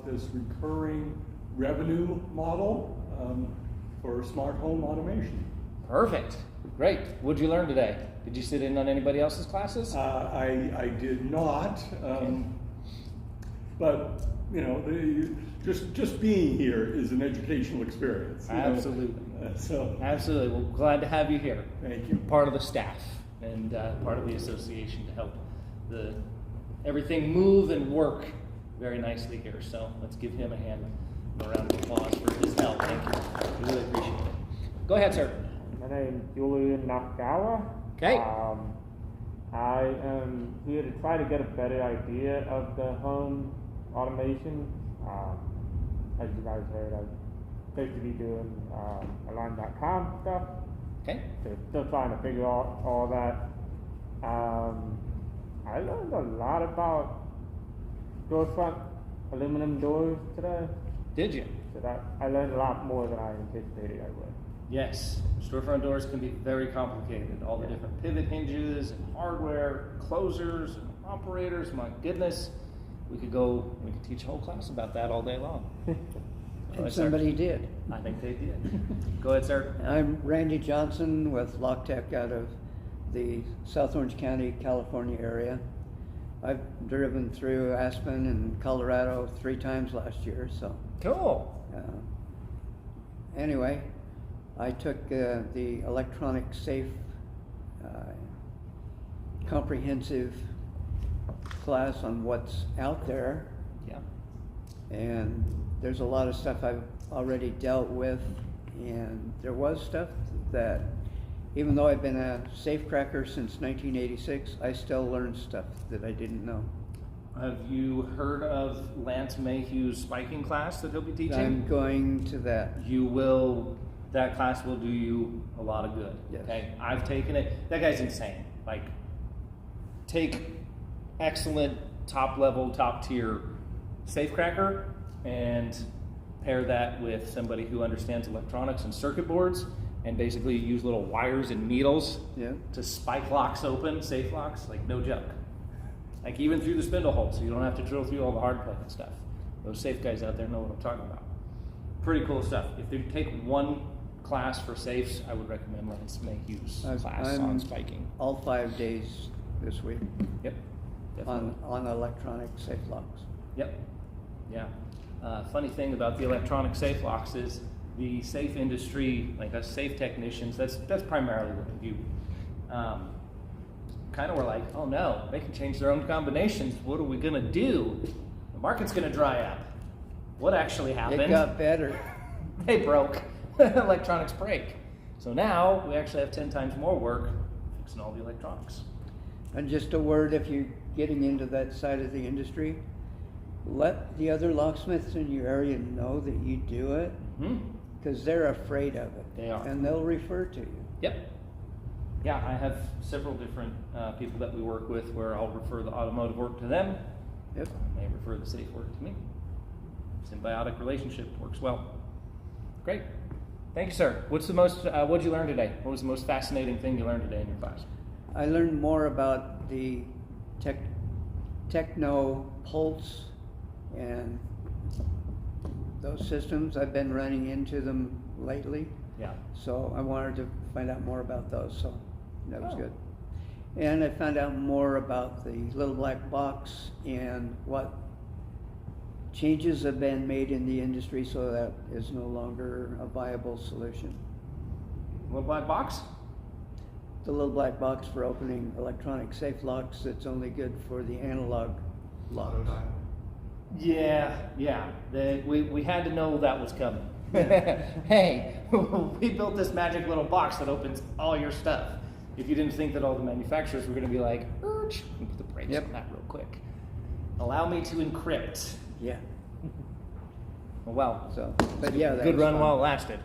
this recurring revenue model for smart home automation. Perfect. Great. What'd you learn today? Did you sit in on anybody else's classes? I did not, but you know, just being here is an educational experience. Absolutely. So absolutely. Well, glad to have you here. Thank you. Part of the staff and part of the association to help everything move and work very nicely here. So let's give him a round of applause for his help. Thank you. We really appreciate it. Go ahead, sir. My name is Julian Nakagawa. Okay. I am here to try to get a better idea of the home automation. As you guys heard, I'm supposed to be doing alarm.com stuff. Okay. So still trying to figure out all that. I learned a lot about storefront aluminum doors today. Did you? So I learned a lot more than I anticipated I would. Yes, storefront doors can be very complicated. All the different pivot hinges and hardware, closers and operators. My goodness, we could teach a whole class about that all day long. And somebody did. I think they did. Go ahead, sir. I'm Randy Johnson with LockTech out of the South Orange County, California area. I've driven through Aspen and Colorado 3 times last year, so. Cool. Anyway, I took the electronic safe comprehensive class on what's out there. Yeah. And there's a lot of stuff I've already dealt with, and there was stuff that, even though I've been a safe cracker since 1986, I still learned stuff that I didn't know. Have you heard of Lance Mayhew's spiking class that he'll be teaching? I'm going to that. You will. That class will do you a lot of good. Yes. Okay, I've taken it. That guy's insane. Like, take excellent top level, top tier safecracker and pair that with somebody who understands electronics and circuit boards, and basically use little wires and needles to spike locks open, safe locks, like no joke. Like even through the spindle hole, so you don't have to drill through all the hard plate and stuff. Those safe guys out there know what I'm talking about. Pretty cool stuff. If you take one class for safes, I would recommend Lance Mayhew's class on spiking. All 5 days this week. Yep. Definitely. On electronic safe locks. Yep. Yeah. Funny thing about the electronic safe locks is the safe industry, like us safe technicians, that's primarily what we do. Kind of we're like, oh no, they can change their own combinations. What are we gonna do? The market's gonna dry up. What actually happened? It got better. They broke. Electronics break. So now we actually have 10 times more work fixing all the electronics. And just a word, if you're getting into that side of the industry, let the other locksmiths in your area know that you do it, because they're afraid of it. They are. And they'll refer to you. Yep. Yeah, I have several different people that we work with where I'll refer the automotive work to them. Yep. And they refer the safe work to me. Symbiotic relationship works well. Great. Thank you, sir. What's the most, what did you learn today? What was the most fascinating thing you learned today in your class? I learned more about the techno pulse and those systems. I've been running into them lately. Yeah. So I wanted to find out more about those, so that was good. And I found out more about the little black box and what changes have been made in the industry so that is no longer a viable solution. Little black box? The little black box for opening electronic safe locks that's only good for the analog locks. Yeah. We had to know that was coming. Hey, we built this magic little box that opens all your stuff. If you didn't think that all the manufacturers were going to be like, put the brakes on that real quick. Allow me to encrypt. Yeah. Well, so, but yeah, that good was run fun. while it lasted.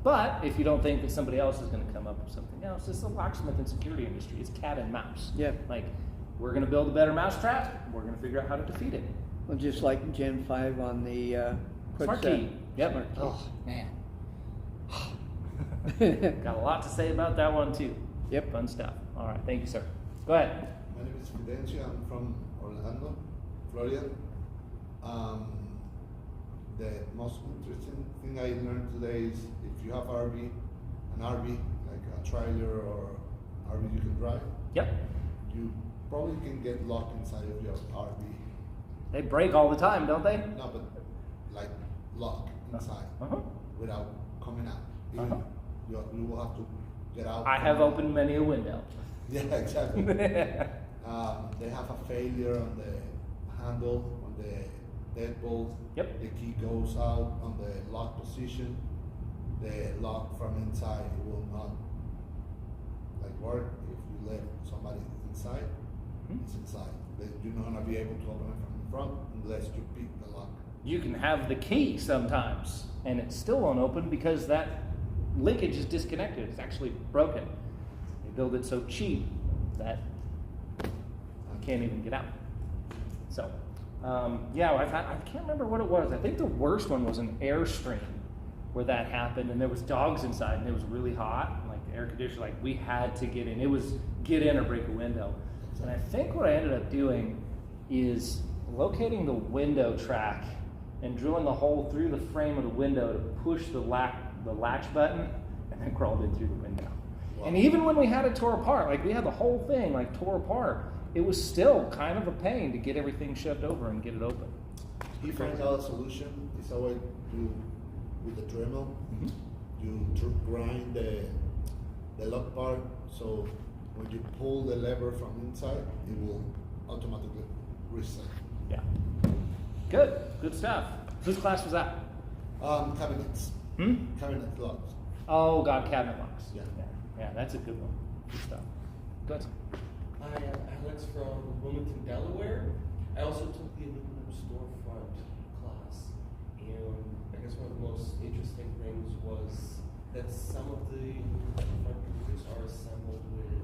But if you don't think that somebody else is going to come up with something else, it's the locksmith and security industry. It's cat and mouse. Yep. Like, we're going to build a better mousetrap. We're going to figure out how to defeat it. Well, just like Gen 5 on the Smart key. Yep. Smart key. Oh, man. Got a lot to say about that one, too. Yep. Fun stuff. All right. Thank you, sir. Go ahead. My name is Fidencio. I'm from Orlando, Florida. the most interesting thing I learned today is if you have an RV, like a trailer or RV you can drive, Yep. you probably can get locked inside of your RV. They break all the time, don't they? No, but like locked inside Uh-huh. without coming out. Even Uh-huh. you will have to get out. I have opened many a window. Yeah, exactly. They have a failure on the handle, on the deadbolt. Yep. The key goes out on the lock position. The lock from inside will not like work if you let somebody inside. Mhm. It's inside. You're not gonna be able to open it from the front unless you pick the lock. You can have the key sometimes, and it still won't open because that linkage is disconnected. It's actually broken. They build it so cheap that you can't even get out. So, yeah, I can't remember what it was. I think the worst one was an Airstream where that happened, and there was dogs inside, and it was really hot. And like the air conditioner, like we had to get in. It was get in or break a window. And I think what I ended up doing is locating the window track and drilling a hole through the frame of the window to push the latch button, and then crawled in through the window. Wow. And even when we had it tore apart, like we had the whole thing like tore apart, it was still kind of a pain to get everything shoved over and get it open. He finds out a solution. It's always do with the Dremel. Mm-hmm. You grind the lock part, so when you pull the lever from inside, it will automatically reset. Yeah. Good stuff. Whose class was that? Cabinets. Cabinet locks. Oh, God, cabinet locks. Yeah. Yeah, that's a good one. Good stuff. Good. Hi, I'm Alex from Wilmington, Delaware. I also took the aluminum storefront class, and I guess one of the most interesting things was that some of the front doors are assembled with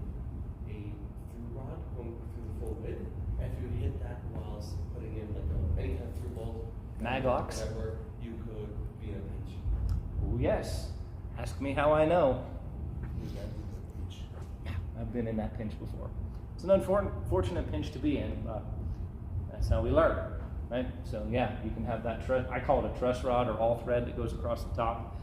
a through rod going through the full width. And if you hit that whilst putting in like any kind of through bolt, Mag locks? whatever, you could be in a pinch. Oh, yes. Ask me how I know. You got the pinch. I've been in that pinch before. It's an unfortunate pinch to be in, but that's how we learn, right? So yeah, you can have that I call it a truss rod or all thread that goes across the top.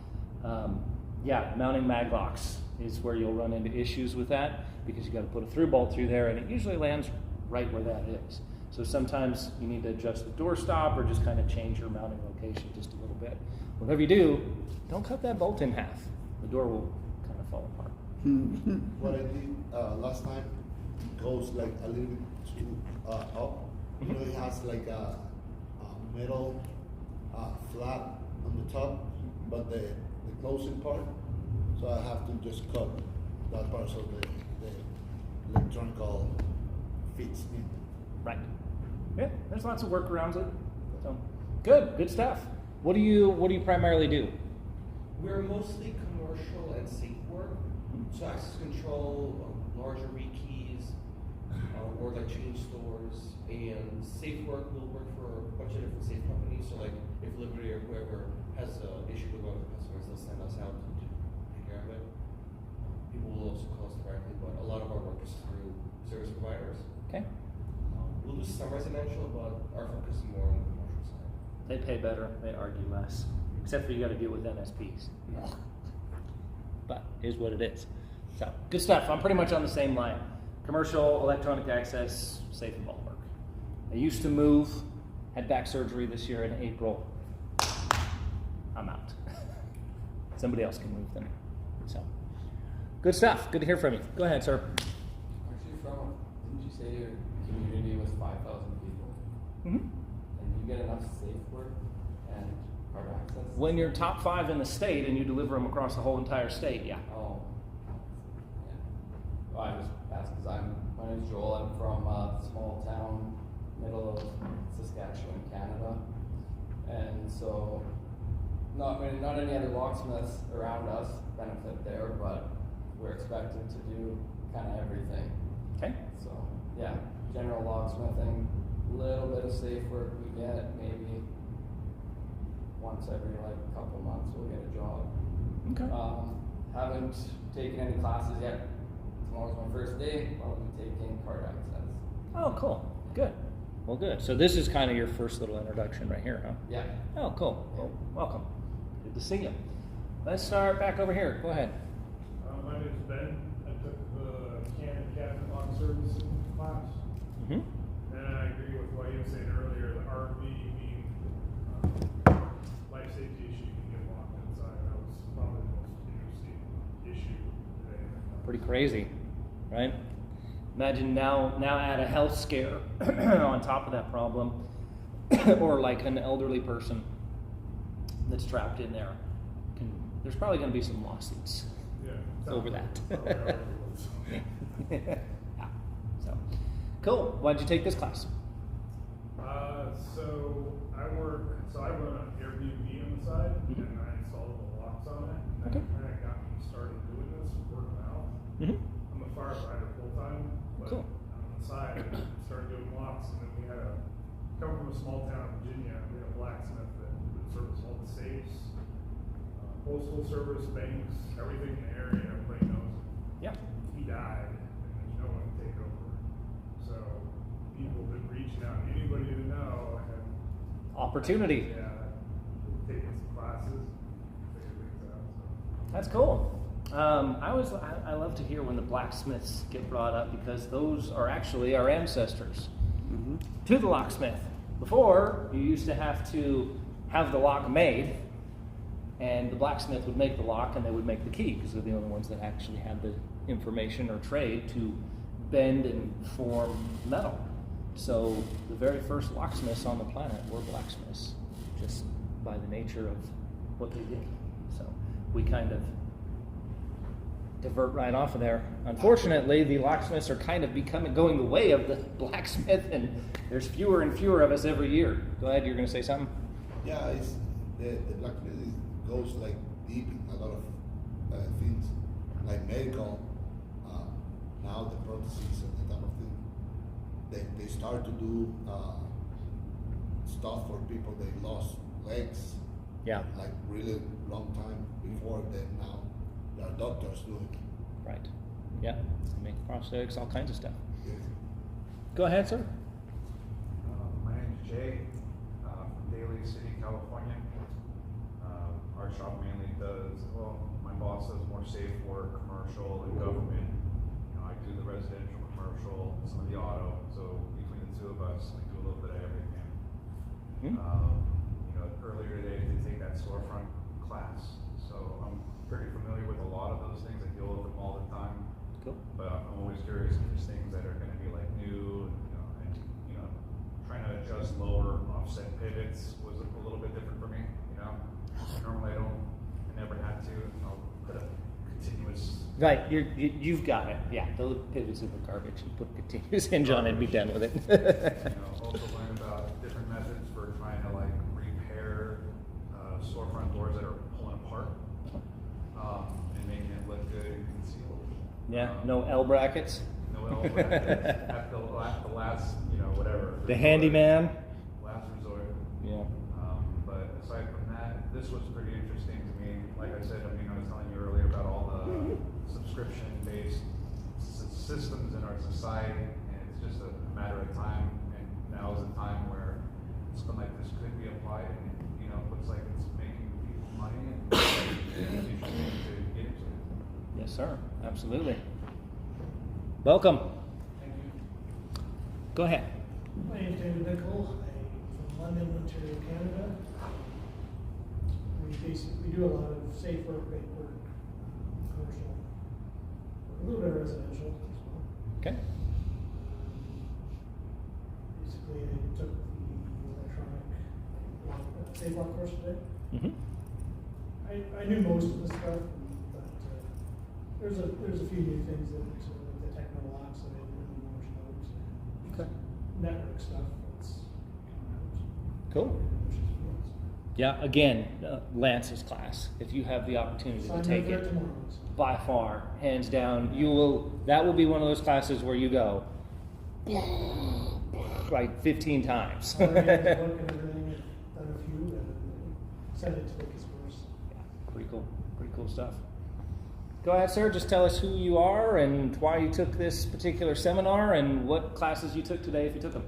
Yeah, mounting mag locks is where you'll run into issues with that because you got to put a through bolt through there, and it usually lands right where that is. So sometimes you need to adjust the door stop or just kind of change your mounting location just a little bit. Whatever you do, don't cut that bolt in half. The door will kind of fall apart. What I did last time goes like a little bit too up. You know, it has like a metal flat on the top, but the closing part. So I have to just cut that part so the electronic fits in. Right. Yeah, there's lots of workarounds. So good stuff. What do you primarily do? We're mostly commercial and safe work, so access control, larger rekeys, or like chain stores, and safe work will work for a bunch of different safe companies. So like if Liberty or whoever has an issue with one of the customers, they'll send us out to take care of it. People will also call us directly, but a lot of our work is through service providers. Okay. We'll do some residential, but our focus is more on the commercial side. They pay better. They argue less. Except for you got to deal with MSPs. But here's what it is. So good stuff. I'm pretty much on the same line. Commercial, electronic access, safe and vault work. I used to move. Had back surgery this year in April. I'm out. Somebody else can move them. So good stuff. Good to hear from you. Go ahead, sir. Actually, didn't you say your community was 5,000 people? Mm-hmm. And you get enough safe work and card access? When you're top 5 in the state and you deliver them across the whole entire state, yeah. Oh. Yeah. Well, I just asked because my name's Joel. I'm from a small town, middle of Saskatchewan, Canada. And so, not any other locksmiths around us benefit there, but we're expected to do kind of everything. Okay. So, yeah, general locksmithing, little bit of safe work we get, maybe once every like couple months we'll get a job. Okay. Haven't taken any classes yet. Tomorrow's my first day. I'll be taking card access. Oh, cool. Good. Well, good. So this is kind of your first little introduction right here, huh? Yeah. Oh, cool. Well, welcome. Good to see you. Let's start back over here. Go ahead. My name is Ben. I took the Canon cabinet lock servicing class. Mm-hmm. And I agree with what you were saying earlier, the RV being life safety issue, you can get locked inside. That was probably the most interesting issue today. Pretty crazy, right? Imagine now add a health scare on top of that problem, or like an elderly person that's trapped in there. There's probably going to be some lawsuits over that. Yeah. So, cool. Why'd you take this class? So I run an Airbnb on the side, and I installed the locks on it. And Okay. that kind of got me started doing this, working out. Mm-hmm. I'm a firefighter full time, but Cool. on the side, I started doing locks, and then we had come from a small town in Virginia. We had a blacksmith that would service all the safes, postal service, banks, everything in the area. Everybody knows him. Yeah. He died, and there's no one to take over. So people have been reaching out. Anybody to know had Opportunity. taking some classes, figure things out. So. That's cool. I love to hear when the blacksmiths get brought up because those are actually our ancestors to the locksmith. Before, you used to have the lock made, and the blacksmith would make the lock and they would make the key because they're the only ones that actually had the information or trade to bend and form metal. So the very first locksmiths on the planet were blacksmiths, just by the nature of what they did. So we kind of divert right off of there. Unfortunately, the locksmiths are kind of going the way of the blacksmith, and there's fewer and fewer of us every year. Go ahead, you're going to say something? Yeah, it's the blacksmith goes like deep in a lot of things, like medical. Now the prostheses and that type of thing. They start to do stuff for people they lost legs. Yeah. Like really long time before. Then now there are doctors doing it. Right. Yeah. Make prosthetics, all kinds of stuff. Yes. Go ahead, sir. My name is Jay, from Daly City, California. Our shop mainly does, my boss does more safe work, commercial and government. I do the residential, commercial, some of the auto. So between the two of us, we do a little bit of everything. Earlier today I did take that storefront class. So I'm pretty familiar with a lot of those things. I deal with them all the time. Cool. But I'm always curious if there's things that are going to be like new, trying to adjust lower offset pivots was a little bit different for me. Normally I never had to. I'll put a continuous. Right, you've got it. Yeah, those pivots in the garbage and put a continuous hinge on it and be done with it. Also learn about different methods for trying to repair storefront doors that are pulling apart and making it look good and concealed. Yeah, no L brackets. No L brackets. At the last, whatever. The handyman. Last resort. Yeah. But aside from that, this was pretty interesting to me. Like I said, I was telling you earlier about all the subscription-based systems in our society, and it's just a matter of time. And now is a time where something like this could be applied, and looks like it's making people money, and it's interesting to get into it. Yes, sir. Absolutely. Welcome. Thank you. Go ahead. My name is David Nichol. I'm from London, Ontario, Canada. We do a lot of safe work, bait work, commercial, a little bit of residential as well. Okay. Basically, I took the electronic safe lock course today. Mm-hmm. I knew most of the stuff, but there's a few new things that the techno locks that I didn't really know much about. Okay. Network stuff that's coming out. Cool. Yeah, again, Lance's class. If you have the opportunity to take it, by far, hands down, that will be one of those classes where you go like 15 times. I read the book and everything, I've done a few, and sent it to the course. Yeah, pretty cool stuff. Go ahead, sir. Just tell us who you are and why you took this particular seminar and what classes you took today, if you took them.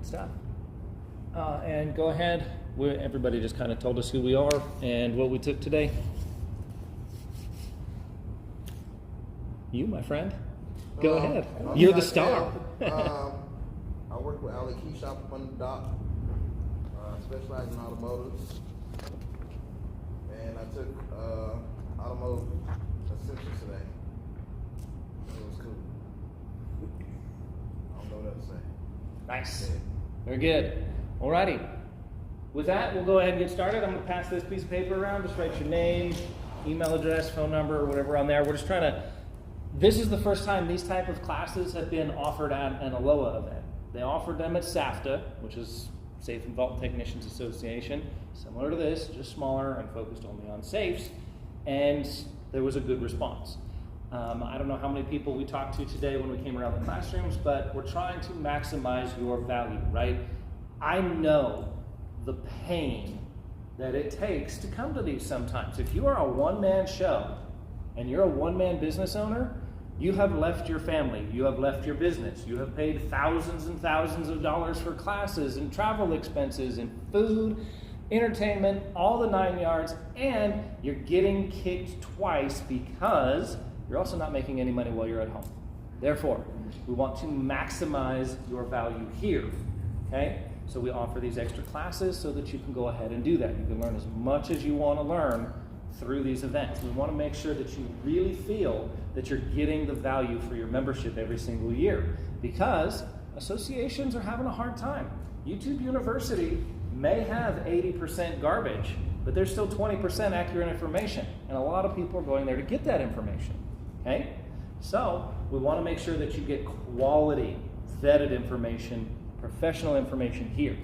Good stuff. And go ahead. Everybody just kind of told us who we are and what we took today. You, my friend. Go ahead. You're the star. I work with ALOA Key Shop up on the dock. Specialize in automotives. And I took automotive essentials today. It was cool. I don't know what else to say. Nice. Very good. Alrighty. With that, we'll go ahead and get started. I'm going to pass this piece of paper around. Just write your name, email address, phone number, or whatever on there. We're just trying to. This is the first time these type of classes have been offered at an ALOA event. They offered them at SAFTA, which is Safe and Vault Technicians Association, similar to this, just smaller and focused only on safes, and there was a good response. I don't know how many people we talked to today when we came around the classrooms, but we're trying to maximize your value, right? I know the pain that it takes to come to these sometimes. If you are a one-man show and you're a one-man business owner, you have left your family, you have left your business, you have paid thousands and thousands of dollars for classes and travel expenses and food, entertainment, all the 9 yards, and you're getting kicked twice because you're also not making any money while you're at home. Therefore, we want to maximize your value here, okay? So we offer these extra classes so that you can go ahead and do that. You can learn as much as you want to learn through these events. We want to make sure that you really feel that you're getting the value for your membership every single year, because associations are having a hard time. YouTube University may have 80% garbage, but there's still 20% accurate information, and a lot of people are going there to get that information, okay? So we want to make sure that you get quality, vetted information, professional information here.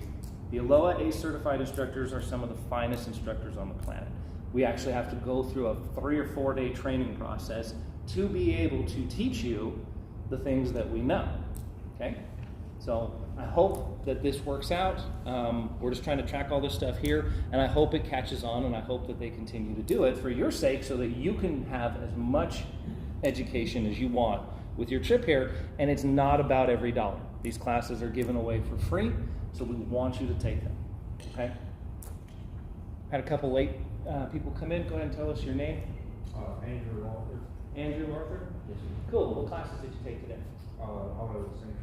The ALOA ACE certified instructors are some of the finest instructors on the planet. We actually have to go through a 3 or 4 day training process to be able to teach you the things that we know, okay? So I hope that this works out. We're just trying to track all this stuff here, and I hope it catches on, and I hope that they continue to do it for your sake so that you can have as much education as you want with your trip here, and it's not about every dollar. These classes are given away for free, so we want you to take them, okay? Had a couple late people come in. Go ahead and tell us your name. Andrew Arthur. Andrew Arthur? Yes, sir. Cool. What classes did you take today? Auto essentials.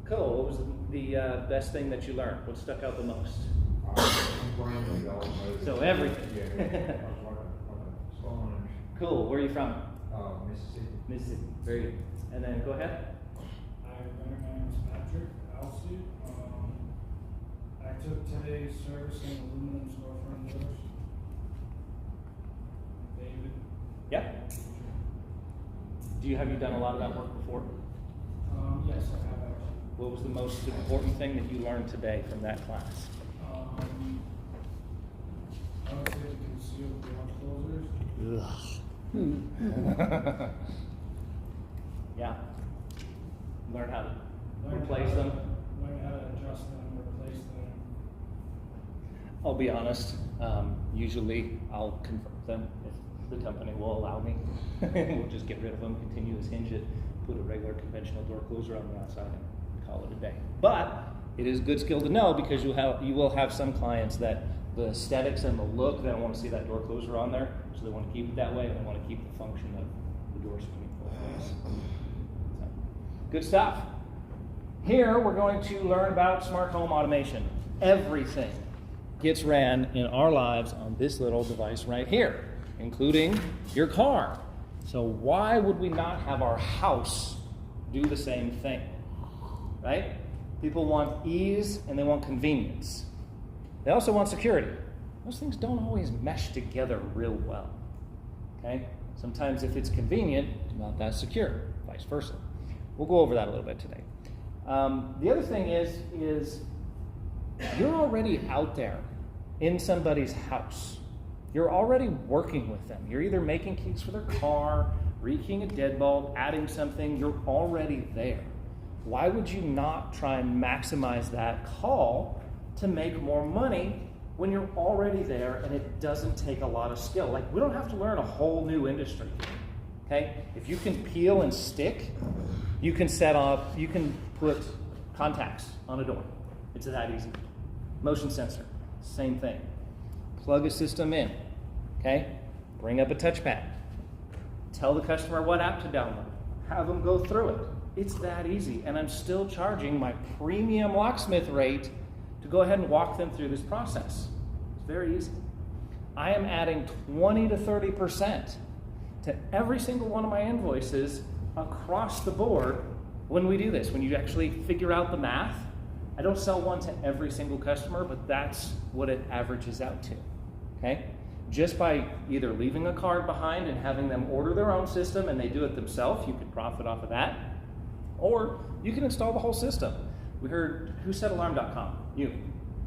Cool. What was the best thing that you learned? What stuck out the most? So everything. Yeah, like a sponge. Cool. Where are you from? Mississippi. Mississippi. Very good. And then go ahead. Hi, my name is Patrick Alsey. I took today's servicing aluminum storefront doors. David. Yep. Have you done a lot of that work before? Yes, I have actually. What was the most important thing that you learned today from that class? I would say to conceal door closers. Yeah. Learn how to replace them. Learn how to adjust them, replace them. I'll be honest. Usually I'll convert them if the company will allow me. We'll just get rid of them, continue as hinge it, put a regular conventional door closer on the outside and call it a day. But it is a good skill to know, because you will have some clients that the aesthetics and the look, they don't want to see that door closer on there, so they want to keep it that way, and they want to keep the function of the door swinging both ways. So, good stuff. Here we're going to learn about smart home automation. Everything gets ran in our lives on this little device right here, including your car. So why would we not have our house do the same thing, right? People want ease and they want convenience. They also want security. Those things don't always mesh together real well, okay? Sometimes if it's convenient, it's not that secure, vice versa. We'll go over that a little bit today. The other thing is you're already out there in somebody's house. You're already working with them. You're either making keys for their car, rekeying a deadbolt, adding something. You're already there. Why would you not try and maximize that call to make more money when you're already there and it doesn't take a lot of skill? Like, we don't have to learn a whole new industry, okay? If you can peel and stick, you can set up, you can put contacts on a door. It's that easy. Motion sensor, same thing. Plug a system in, okay? Bring up a touchpad. Tell the customer what app to download. Have them go through it. It's that easy, and I'm still charging my premium locksmith rate to go ahead and walk them through this process. It's very easy. I am adding 20 to 30% to every single one of my invoices across the board when we do this, when you actually figure out the math. I don't sell one to every single customer, but that's what it averages out to, okay? Just by either leaving a card behind and having them order their own system and they do it themselves, you can profit off of that. Or you can install the whole system. We heard, who said alarm.com? You,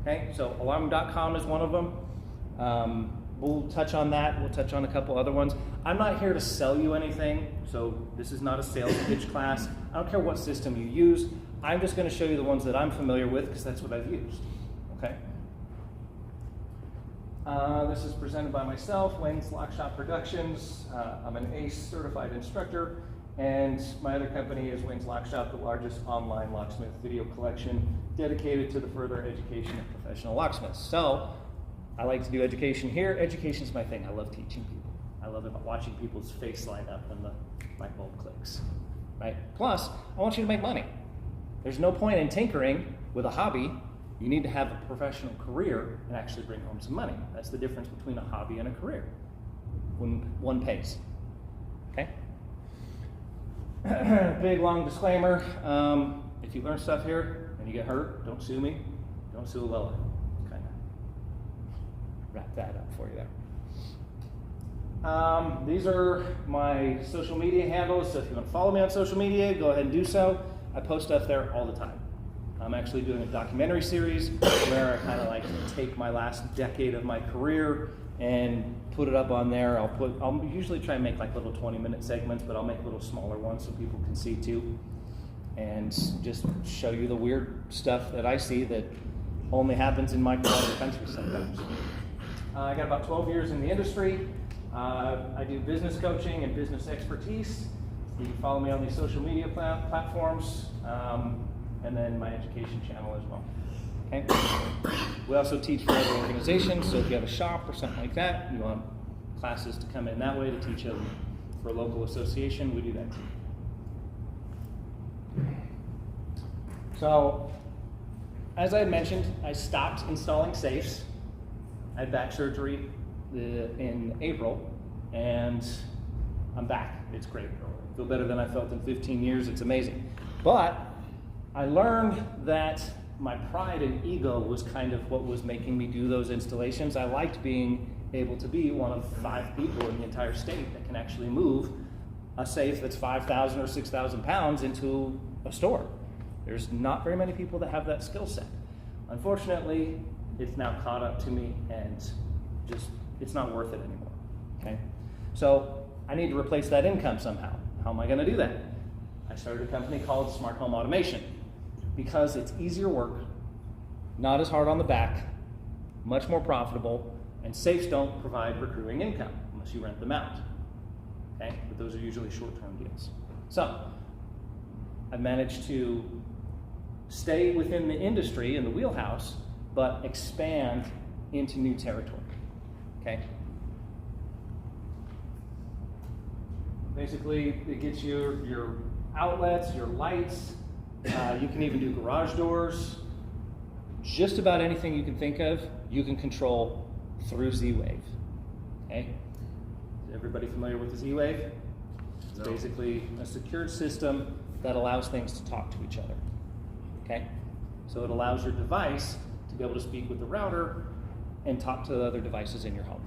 okay? So alarm.com is one of them. We'll touch on that. We'll touch on a couple other ones. I'm not here to sell you anything, so this is not a sales pitch class. I don't care what system you use. I'm just going to show you the ones that I'm familiar with because that's what I've used, okay? This is presented by myself, Wayne's Lock Shop Productions. I'm an ACE certified instructor, and my other company is Wayne's Lock Shop, the largest online locksmith video collection dedicated to the further education of professional locksmiths. So I like to do education here. Education's my thing. I love teaching people. I love watching people's face light up when the light bulb clicks, right? Plus, I want you to make money. There's no point in tinkering with a hobby. You need to have a professional career and actually bring home some money. That's the difference between a hobby and a career, when one pays, okay? Big, long disclaimer. If you learn stuff here and you get hurt, don't sue me. Don't sue ALOA. Kind of wrap that up for you there. These are my social media handles, so if you want to follow me on social media, go ahead and do so. I post stuff there all the time. I'm actually doing a documentary series where I kind of like take my last decade of my career and put it up on there. I'll usually try and make like little 20-minute segments, but I'll make little smaller ones so people can see too, and just show you the weird stuff that I see that only happens in my part of the country sometimes. I got about 12 years in the industry. I do business coaching and business expertise. You can follow me on these social media platforms, and then my education channel as well. Okay. We also teach for other organizations, so if you have a shop or something like that, you want classes to come in that way to teach them for a local association, we do that too. So, as I had mentioned, I stopped installing safes. I had back surgery in April, and I'm back. It's great. I feel better than I felt in 15 years. It's amazing. But I learned that my pride and ego was kind of what was making me do those installations. I liked being able to be one of 5 people in the entire state that can actually move a safe that's 5,000 or 6,000 pounds into a store. There's not very many people that have that skill set. Unfortunately, it's now caught up to me, and just, it's not worth it anymore, okay? So I need to replace that income somehow. How am I gonna do that? I started a company called Smart Home Automation because it's easier work, not as hard on the back, much more profitable, and safes don't provide recurring income unless you rent them out, okay? But those are usually short-term deals. So I managed to stay within the industry, in the wheelhouse, but expand into new territory, okay? Basically, it gets you your outlets, your lights. You can even do garage doors. Just about anything you can think of, you can control through Z-Wave. Okay? Is everybody familiar with the Z-Wave? It's basically a secured system that allows things to talk to each other. Okay? So it allows your device to be able to speak with the router and talk to the other devices in your home.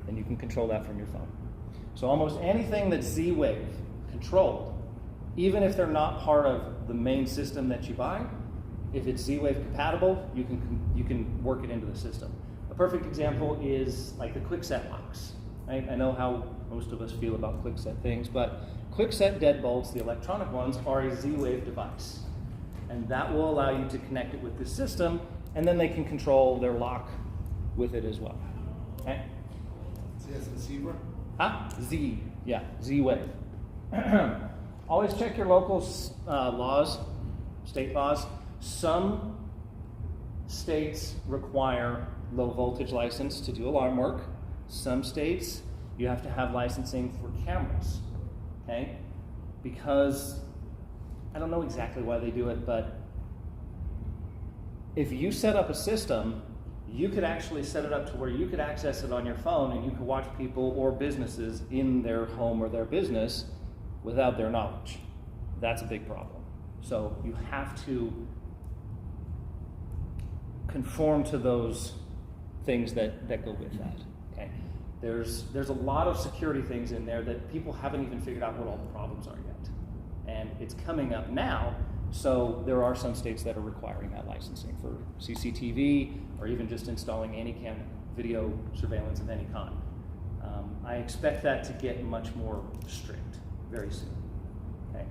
And you can control that from your phone. So almost anything that's Z-Wave controlled, even if they're not part of the main system that you buy, if it's Z-Wave compatible, you can work it into the system. A perfect example is like the QuickSet locks. Right? I know how most of us feel about QuickSet things, but QuickSet deadbolts, the electronic ones, are a Z-Wave device. And that will allow you to connect it with the system, and then they can control their lock with it as well. Okay? Yes, and Zebra? Huh? Z, yeah, Z-Wave. Always check your local laws, state laws. Some states require low voltage license to do alarm work. Some states, you have to have licensing for cameras, okay? Because, I don't know exactly why they do it, but if you set up a system, you could actually set it up to where you could access it on your phone and you could watch people or businesses in their home or their business without their knowledge. That's a big problem. So you have to conform to those things that go with that. Okay. There's a lot of security things in there that people haven't even figured out what all the problems are yet. And it's coming up now, so there are some states that are requiring that licensing for CCTV or even just installing any video surveillance of any kind. I expect that to get much more strict very soon. Okay.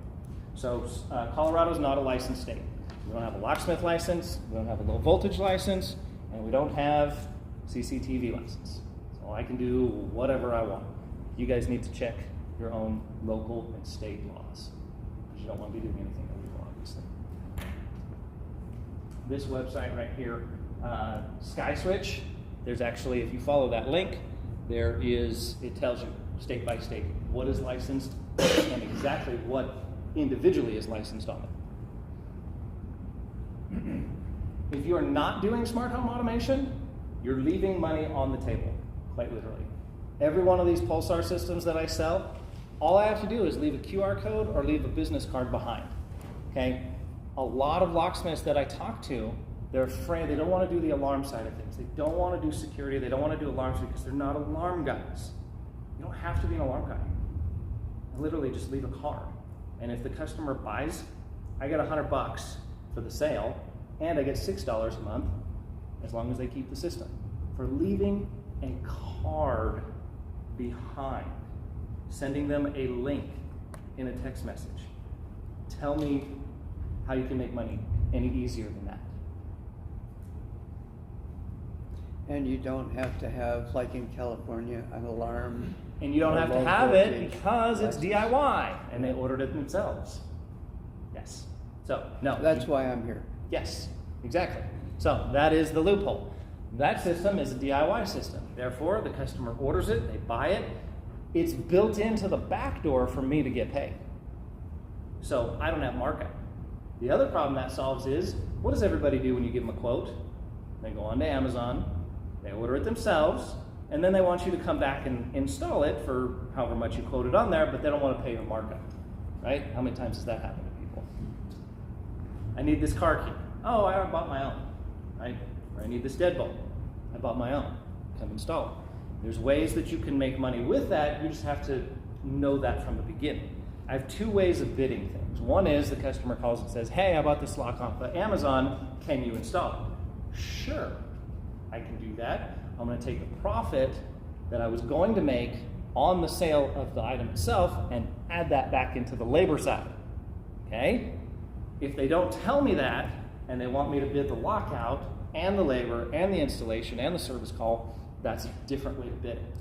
So Colorado's not a licensed state. We don't have a locksmith license, we don't have a low voltage license, and we don't have CCTV license. So I can do whatever I want. You guys need to check your own local and state laws, because you don't want to be doing anything illegal, obviously. This website right here, SkySwitch, there's actually, if you follow that link, it tells you state by state what is licensed and exactly what individually is licensed on it. If you are not doing smart home automation, you're leaving money on the table, quite literally. Every one of these Pulsar systems that I sell, all I have to do is leave a QR code or leave a business card behind, okay? A lot of locksmiths that I talk to, they're afraid, they don't want to do the alarm side of things. They don't want to do security, they don't want to do alarms because they're not alarm guys. You don't have to be an alarm guy. Literally just leave a card. And if the customer buys, I get $100 for the sale, and I get $6 a month, as long as they keep the system, for leaving a card behind, sending them a link in a text message. Tell me how you can make money any easier than that. And you don't have to have, like in California, an alarm. And you don't have to have it because it's DIY, and they ordered it themselves. Yes. So, no. That's why I'm here. Yes, exactly. So that is the loophole. That system is a DIY system. Therefore, the customer orders it, they buy it. It's built into the back door for me to get paid. So I don't have markup. The other problem that solves is, what does everybody do when you give them a quote? They go onto Amazon, they order it themselves, and then they want you to come back and install it for however much you quoted on there, but they don't want to pay your markup, right? How many times has that happened to people? I need this car key. Oh, I bought my own, right? Or I need this deadbolt. I bought my own. Come install it. There's ways that you can make money with that. You just have to know that from the beginning. I have two ways of bidding things. One is the customer calls and says, hey, I bought this lock off of Amazon. Can you install it? Sure, I can do that. I'm going to take the profit that I was going to make on the sale of the item itself and add that back into the labor side. Okay? If they don't tell me that, and they want me to bid the lockout and the labor and the installation and the service call, that's a different way to bid it.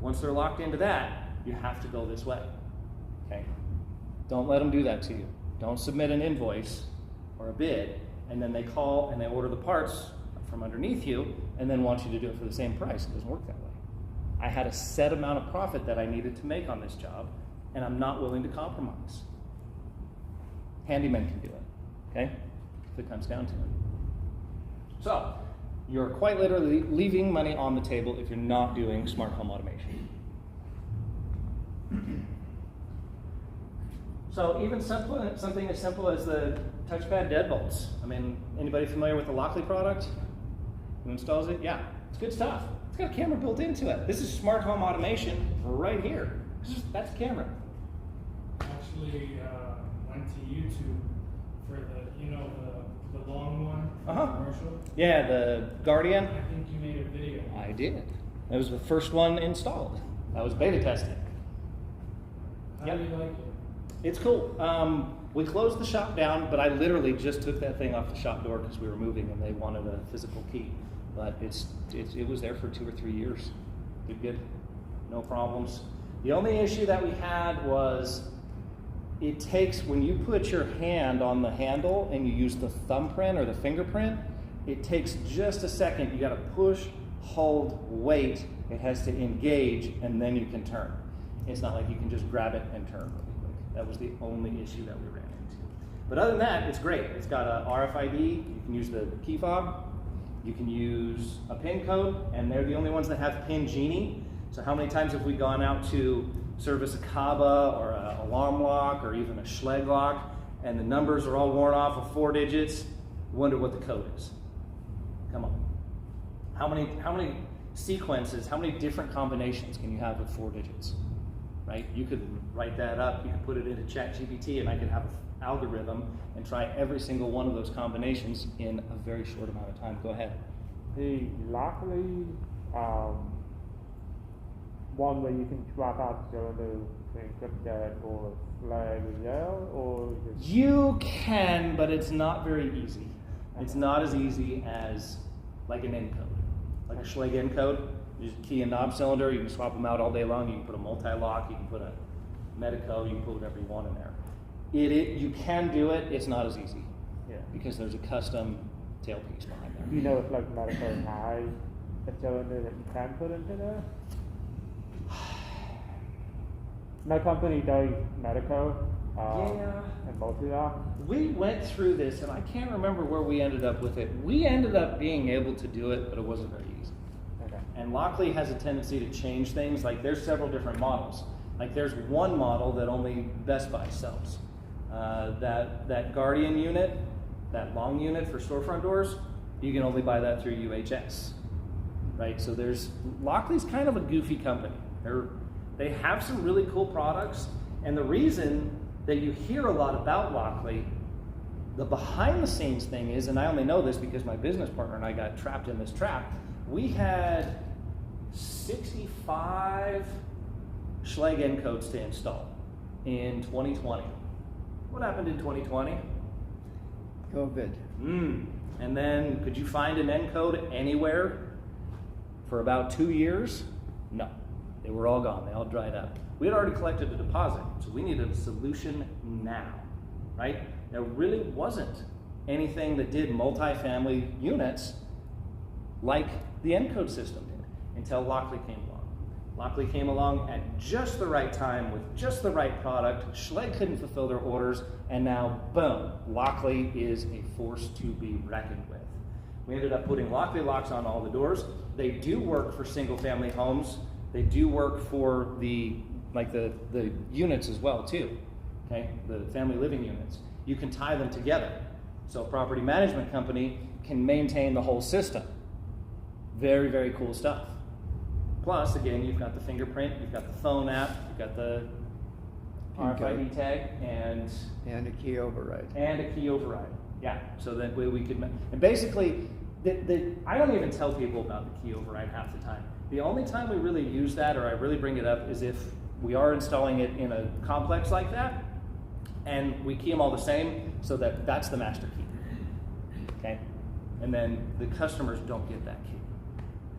Once they're locked into that, you have to go this way. Okay? Don't let them do that to you. Don't submit an invoice or a bid, and then they call and they order the parts from underneath you and then want you to do it for the same price. It doesn't work that way. I had a set amount of profit that I needed to make on this job, and I'm not willing to compromise. Handymen can do it, okay? If it comes down to it. So, you're quite literally leaving money on the table if you're not doing smart home automation. So even something as simple as the touchpad deadbolts. I mean, anybody familiar with the Locksmith product? Who installs it? Yeah, it's good stuff. It's got a camera built into it. This is smart home automation right here. That's the camera. Actually, went to YouTube for the long one, commercial. Yeah, the Guardian. I think you made a video. I did. That was the first one installed. That was beta testing. How do you like it? It's cool. We closed the shop down, but I literally just took that thing off the shop door because we were moving and they wanted a physical key. But it was there for 2 or 3 years. Did good, no problems. The only issue that we had was it takes, when you put your hand on the handle and you use the thumbprint or the fingerprint, It takes just a second. You got to push, hold, wait. It has to engage, and then you can turn. It's not like you can just grab it and turn really quick. That was the only issue that we ran into. But other than that, it's great. It's got a RFID. You can use the key fob. You can use a PIN code, and they're the only ones that have PIN Genie. So how many times have we gone out to service a CABA or an alarm lock or even a Schlage lock, and the numbers are all worn off of 4 digits? Wonder what the code is. Come on. How many sequences, how many different combinations can you have with 4 digits? Right? You could write that up, you could put it into ChatGPT, and I could have an algorithm and try every single one of those combinations in a very short amount of time. Go ahead. Luckily, one where you can swap out the cylinder and encrypt that or flag as well, or just... You can, but it's not very easy. It's not as easy as like an encode. Like a Schlage encode, you just key a knob cylinder, you can swap them out all day long, you can put a multi-lock, you can put a Medico, you can put whatever you want in there. You can do it, it's not as easy. Yeah. Because there's a custom tailpiece behind there. You know if like Medico has a cylinder that you can put into there? My company does Medico and multi-lock. We went through this, and I can't remember where we ended up with it. We ended up being able to do it, but it wasn't very easy. Okay. And Lockley has a tendency to change things. Like there's several different models. Like there's one model that only Best Buy sells. That Guardian unit, that long unit for storefront doors, you can only buy that through UHS. Right? So Lockley's kind of a goofy company. They have some really cool products, and the reason that you hear a lot about Lockley, the behind the scenes thing is, and I only know this because my business partner and I got trapped in this trap, we had 65 Schlage encodes to install in 2020. What happened in 2020? COVID. And then could you find an encode anywhere for about 2 years? No. They were all gone. They all dried up. We had already collected a deposit, so we needed a solution now, right? There really wasn't anything that did multifamily units like the encode system did until Lockley came along. Lockley came along at just the right time with just the right product. Schlage couldn't fulfill their orders, and now, boom, Lockley is a force to be reckoned with. We ended up putting Lockley locks on all the doors. They do work for single-family homes. They do work for the units as well too, okay? The family living units. You can tie them together. So a property management company can maintain the whole system. Very, very cool stuff. Plus, again, you've got the fingerprint, you've got the phone app, you've got the RFID tag, and a key override. Yeah, so that way we could, and basically, I don't even tell people about the key override half the time. The only time we really use that, or I really bring it up, is if we are installing it in a complex like that, and we key them all the same, so that's the master key, okay? And then the customers don't get that key.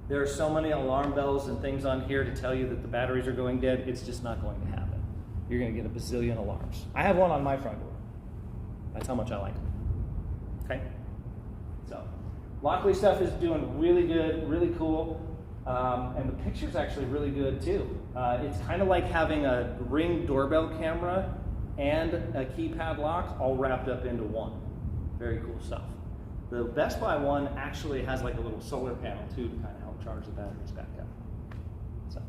There are so many alarm bells and things on here to tell you that the batteries are going dead, it's just not going to happen. You're gonna get a bazillion alarms. I have one on my front door. That's how much I like it, okay? So, Lockley stuff is doing really good, really cool. And the picture's actually really good too. It's kind of like having a Ring doorbell camera and a keypad lock all wrapped up into one. Very cool stuff. The Best Buy one actually has like a little solar panel too to kind of help charge the batteries back up. So,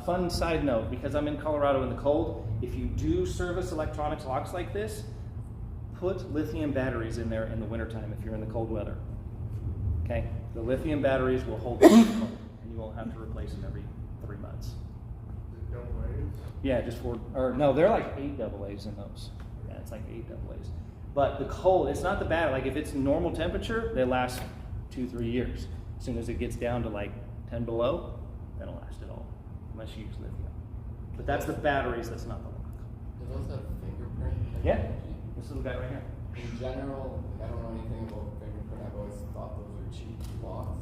fun side note, because I'm in Colorado in the cold, if you do service electronics locks like this, put lithium batteries in there in the wintertime if you're in the cold weather. Okay? The lithium batteries will hold it cold, and you won't have to replace them every 3 months. Double A's? Yeah, they're like 8 AA's in those. Yeah, it's like 8 AA's. But the cold, it's not the bad, like if it's normal temperature, they last 2-3 years. As soon as it gets down to like 10 below, they don't last at all, unless you use lithium. But that's the batteries, that's not the lock. Do those have fingerprint? Yeah, this little guy right here. In general, I don't know anything about fingerprint. I've always thought those were cheap locks.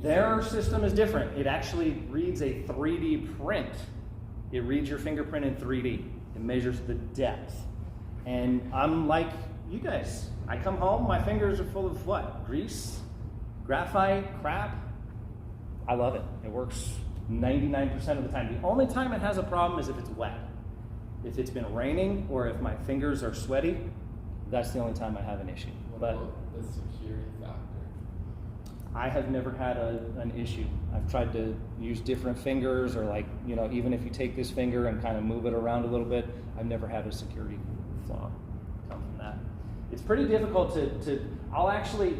Their system is different. It actually reads a 3D print. It reads your fingerprint in 3D. It measures the depth. And I'm like you guys, I come home, my fingers are full of what? Grease? Graphite? Crap? I love it. It works 99% of the time. The only time it has a problem is if it's wet. If it's been raining or if my fingers are sweaty, that's the only time I have an issue. What But about the security factor? I have never had an issue. I've tried to use different fingers or like, even if you take this finger and kind of move it around a little bit, I've never had a security flaw come from that. It's pretty difficult I'll actually,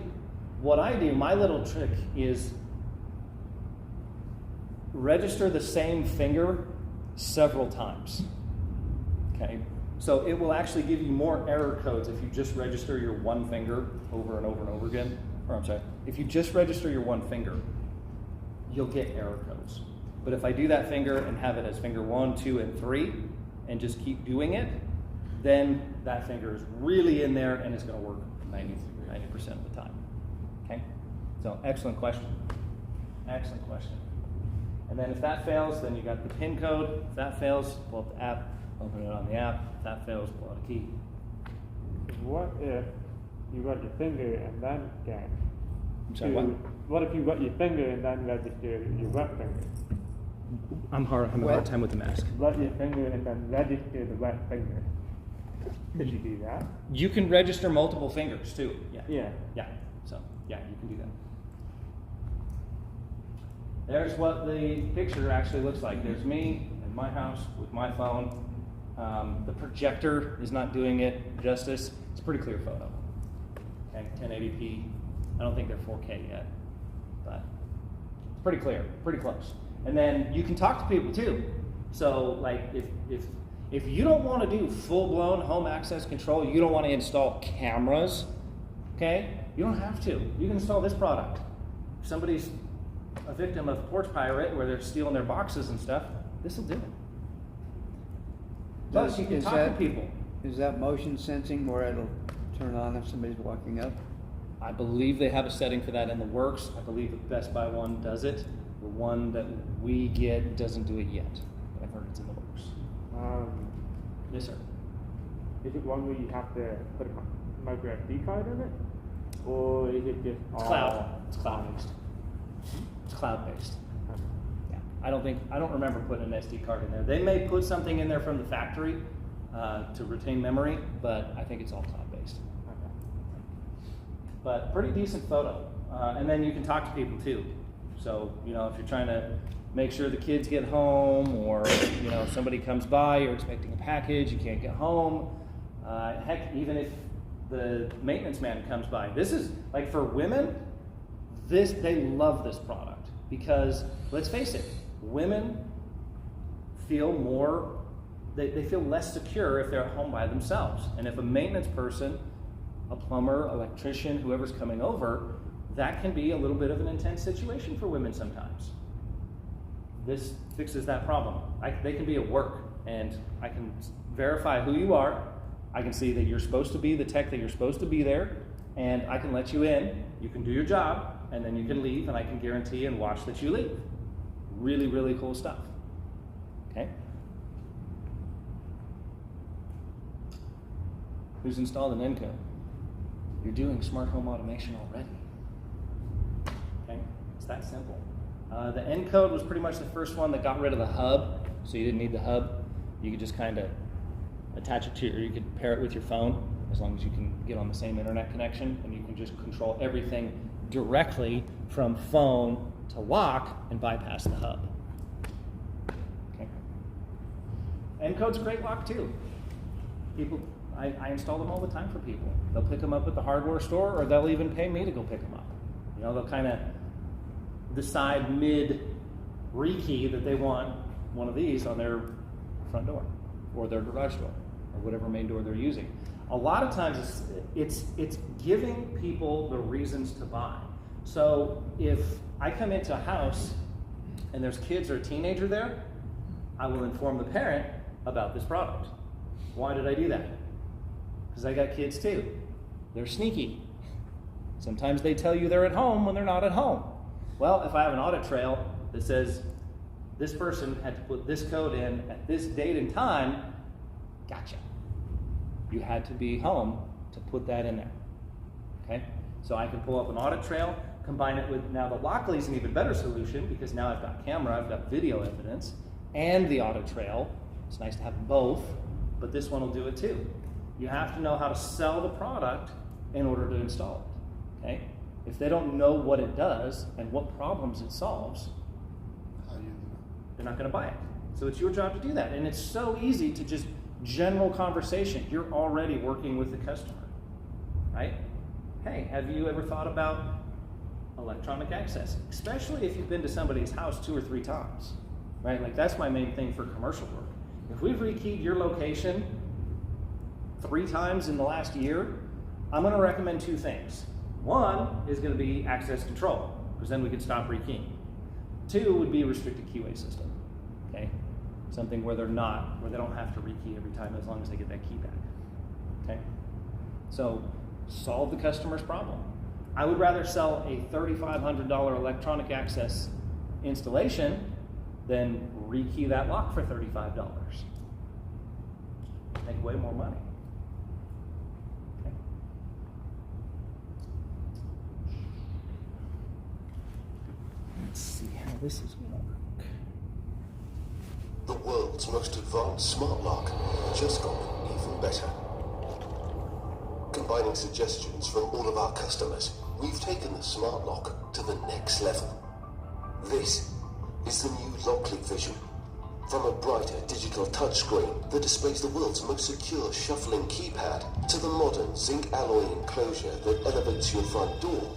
what I do, my little trick is register the same finger several times. Okay? So it will actually give you more error codes if you just register your one finger over and over and over again. Or I'm sorry, if you just register your one finger, you'll get error codes. But if I do that finger and have it as finger 1, 2, and 3, and just keep doing it, then that finger is really in there and it's going to work 90% of the time. Okay? So excellent question. Excellent question. And then if that fails, then you got the PIN code. If that fails, pull up the app, open it on the app. If that fails, pull out a key. What if you got your finger and then scan? I'm sorry, what? What if you got your finger and then register your wet finger? I'm having a hard time with the mask. Got your finger and then register the wet finger. Could you do that? You can register multiple fingers too. Yeah. Yeah. Yeah. So yeah, you can do that. There's what the picture actually looks like. There's me in my house with my phone. The projector is not doing it justice. It's a pretty clear photo. Okay, 1080p. I don't think they're 4K yet, but it's pretty clear, pretty close. And then you can talk to people too. So like if you don't want to do full-blown home access control, you don't want to install cameras, okay? You don't have to. You can install this product. If somebody's a victim of porch pirate where they're stealing their boxes and stuff, this will do it. Plus, you can talk to people. Is that motion sensing where it'll turn on if somebody's walking up? I believe they have a setting for that in the works. I believe the Best Buy one does it. The one that we get doesn't do it yet. I've heard it's in the works. Yes, sir. Is it one where you have to put a micro SD card in it? Or is it just It's cloud. It's cloud-based. It's cloud-based. Yeah. I don't remember putting an SD card in there. They may put something in there from the factory to retain memory, but I think it's all cloud-based. Okay. But pretty decent photo. And then you can talk to people too. So, if you're trying to make sure the kids get home or, somebody comes by, you're expecting a package, you can't get home. Heck, even if the maintenance man comes by. This is, like for women, they love this product because, let's face it, women feel more, they feel less secure if they're at home by themselves. And if a maintenance person, a plumber, electrician, whoever's coming over, that can be a little bit of an intense situation for women sometimes. This fixes that problem. They can be at work, and I can verify who you are. I can see that you're supposed to be the tech that you're supposed to be there, and I can let you in. You can do your job, and then you can leave, and I can guarantee and watch that you leave. Really, really cool stuff. Okay? Who's installed an Encode? You're doing smart home automation already. Okay? It's that simple. The Encode was pretty much the first one that got rid of the hub, so you didn't need the hub. You could just kind of attach it to or you could pair it with your phone, as long as you can get on the same internet connection, and you can just control everything directly from phone to lock and bypass the hub. Okay. Encode's a great lock too. I install them all the time for people. They'll pick them up at the hardware store, or they'll even pay me to go pick them up. They'll kind of decide mid-rekey that they want one of these on their front door or their garage door or whatever main door they're using. A lot of times it's giving people the reasons to buy. So if I come into a house and there's kids or a teenager there, I will inform the parent about this product. Why did I do that? Because I got kids too. They're sneaky. Sometimes they tell you they're at home when they're not at home. Well, if I have an audit trail that says this person had to put this code in at this date and time, gotcha. You had to be home to put that in there. Okay? So I can pull up an audit trail, combine it with, now the Lockly is an even better solution because now I've got camera, I've got video evidence, and the audit trail. It's nice to have both, but this one will do it too. You have to know how to sell the product in order to install it. Okay? If they don't know what it does and what problems it solves, they're not going to buy it. So it's your job to do that. And it's so easy to just general conversation. You're already working with the customer, right? Hey, have you ever thought about electronic access? Especially if you've been to somebody's house 2 or 3 times, right? Like that's my main thing for commercial work. If we've rekeyed your location 3 times in the last year, I'm going to recommend 2 things. One is going to be access control, because then we can stop rekeying. 2 would be a restricted QA system, okay? Something where they don't have to rekey every time as long as they get that key back, okay? So solve the customer's problem. I would rather sell a $3,500 electronic access installation than rekey that lock for $35. Make way more money. Okay. Let's see how this is going to work. The world's most advanced smart lock just got even better. Combining suggestions from all of our customers, we've taken the smart lock to the next level. This is the new Lockly Vision. From a brighter digital touchscreen that displays the world's most secure shuffling keypad to the modern zinc alloy enclosure that elevates your front door,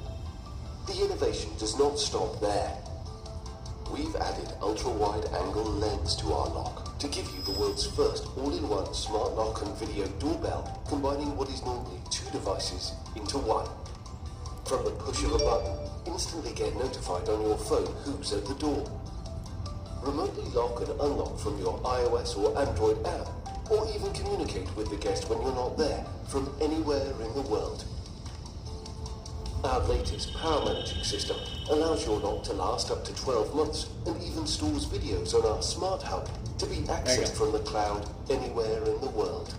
the innovation does not stop there. We've added ultra-wide angle lens to our lock to give you the world's first all-in-one smart lock and video doorbell, combining what is normally 2 devices into one. From the push of a button, instantly get notified on your phone who's at the door. Remotely lock and unlock from your iOS or Android app, or even communicate with the guest when you're not there from anywhere in the world. Our latest power managing system allows your lock to last up to 12 months and even stores videos on our smart hub to be accessed from the cloud anywhere in the world.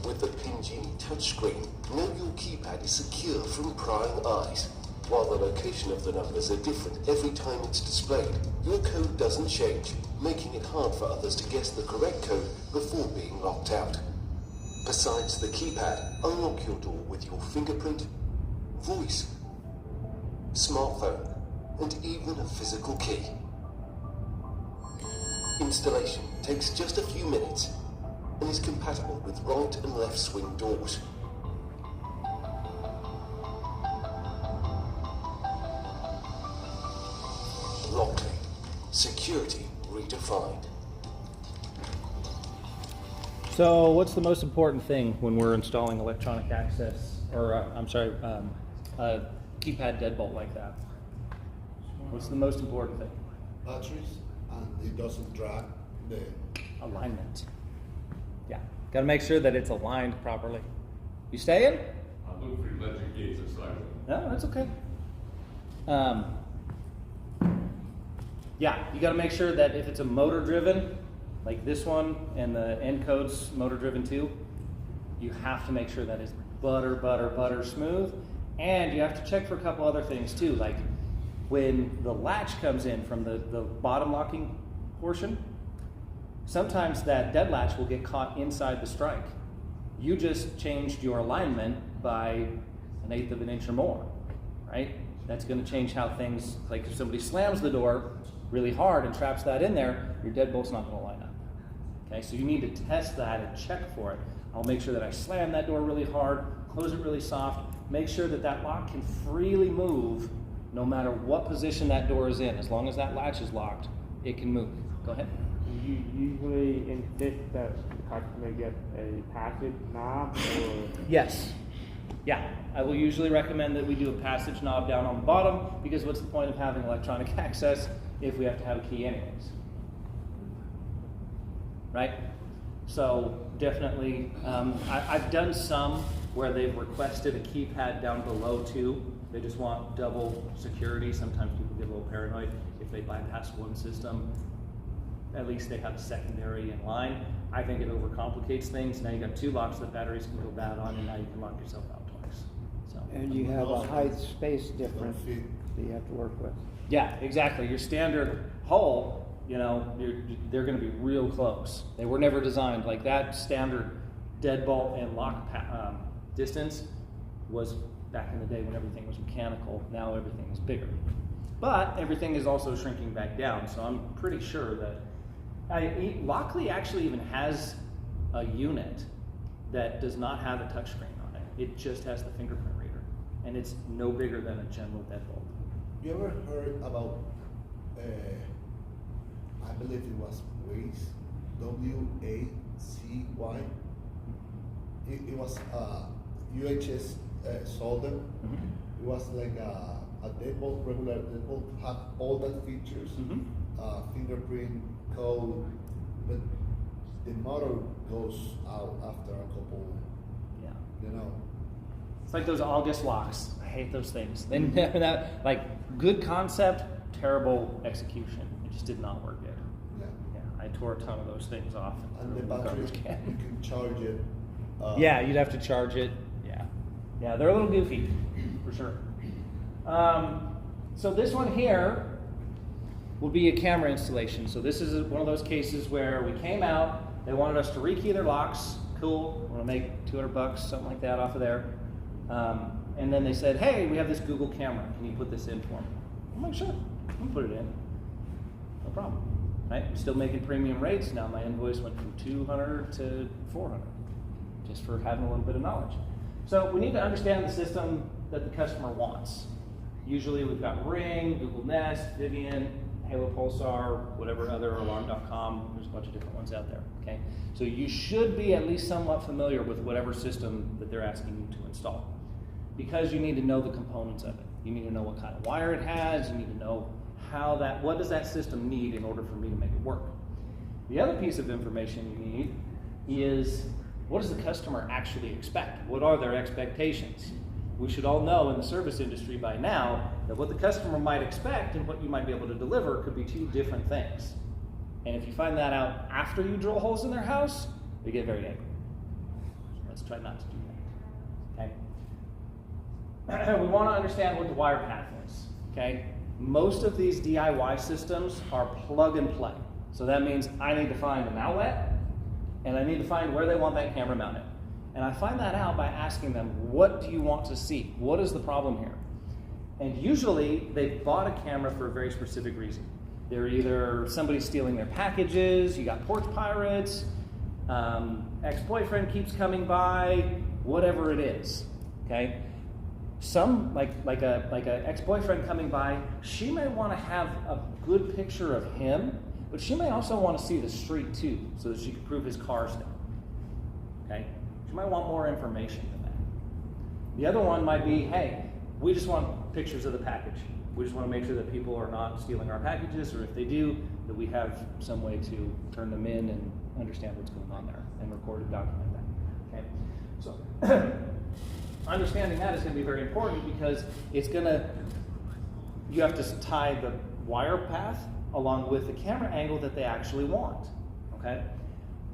With the Pin Genie touchscreen, know your keypad is secure from prying eyes. While the location of the numbers are different every time it's displayed, your code doesn't change, making it hard for others to guess the correct code before being locked out. Besides the keypad, unlock your door with your fingerprint, voice, smartphone, and even a physical key. Installation takes just a few minutes and is compatible with right and left swing doors. Lockly. Security redefined. So what's the most important thing when we're installing electronic access, or keypad deadbolt like that? What's the most important thing? Batteries, and it doesn't drag the alignment. Yeah, got to make sure that it's aligned properly. You staying? I'm looking for electric gates inside. No, that's okay. Yeah, you got to make sure that if it's a motor driven, like this one and the Encode's motor driven too, you have to make sure that it's butter smooth. And you have to check for a couple other things too, like when the latch comes in from the bottom locking portion, sometimes that dead latch will get caught inside the strike. You just changed your alignment by 1/8 of an inch or more, right? That's going to change how things, like if somebody slams the door really hard and traps that in there, your deadbolt's not going to line up. Okay, so you need to test that and check for it. I'll make sure that I slam that door really hard, close it really soft, make sure that that lock can freely move no matter what position that door is in. As long as that latch is locked, it can move. Go ahead. You usually insist that the customer get a passage knob or? Yes. Yeah, I will usually recommend that we do a passage knob down on the bottom, because what's the point of having electronic access if we have to have a key anyways? Right? So definitely, I've done some where they've requested a keypad down below too. They just want double security. Sometimes people get a little paranoid if they bypass one system. at least they have a secondary in line. I think it overcomplicates things. Now you got 2 locks that batteries can go bad on, and now you can lock yourself out twice. So. And you have a height space difference that you have to work with. Yeah, exactly. Your standard hull, they're going to be real close. They were never designed like that. Standard deadbolt and lock distance was back in the day when everything was mechanical. Now everything is bigger, but everything is also shrinking back down. So I'm pretty sure that Lockley actually even has a unit that does not have a touchscreen on it. It just has the fingerprint reader, and it's no bigger than a general deadbolt. You ever heard about, I believe it was Waze, W-A-C-Y? It was UHS solder. It was like a deadbolt, regular deadbolt, had all that features, fingerprint, code, but the motor goes out after a couple, It's like those August locks. I hate those things. Like, good concept, terrible execution. It just did not work good. Yeah, I tore a ton of those things off. And the battery, you can charge it. Yeah, you'd have to charge it. Yeah, they're a little goofy, for sure. So this one here will be a camera installation. So this is one of those cases where we came out, they wanted us to rekey their locks. Cool, we're gonna make $200, something like that off of there. And then they said, hey, we have this Google camera. Can you put this in for me? I'm like, sure, I can put it in. No problem. Right? I'm still making premium rates. Now my invoice went from $200 to $400, just for having a little bit of knowledge. So we need to understand the system that the customer wants. Usually we've got Ring, Google Nest, Vivian, Halo Pulsar, whatever other, alarm.com. There's a bunch of different ones out there. Okay, so you should be at least somewhat familiar with whatever system that they're asking you to install, because you need to know the components of it. You need to know what kind of wire it has. You need to know what does that system need in order for me to make it work. The other piece of information you need is, what does the customer actually expect? What are their expectations? We should all know in the service industry by now that what the customer might expect and what you might be able to deliver could be 2 different things. And if you find that out after you drill holes in their house, they get very angry. Let's try not to do that. Okay? We want to understand what the wire path is. Okay? Most of these DIY systems are plug and play. So that means I need to find an outlet, and I need to find where they want that camera mounted. And I find that out by asking them, what do you want to see? What is the problem here? And usually they bought a camera for a very specific reason. They're either somebody stealing their packages, you got porch pirates, ex-boyfriend keeps coming by, whatever it is, okay? Some, like a ex-boyfriend coming by, she may want to have a good picture of him, but she may also want to see the street too, so that she can prove his car's down, okay? She might want more information than that. The other one might be, hey, we just want pictures of the package. We just want to make sure that people are not stealing our packages, or if they do, that we have some way to turn them in and understand what's going on there and record and document that. Okay, so understanding that is going to be very important, because you have to tie the wire path along with the camera angle that they actually want. Okay,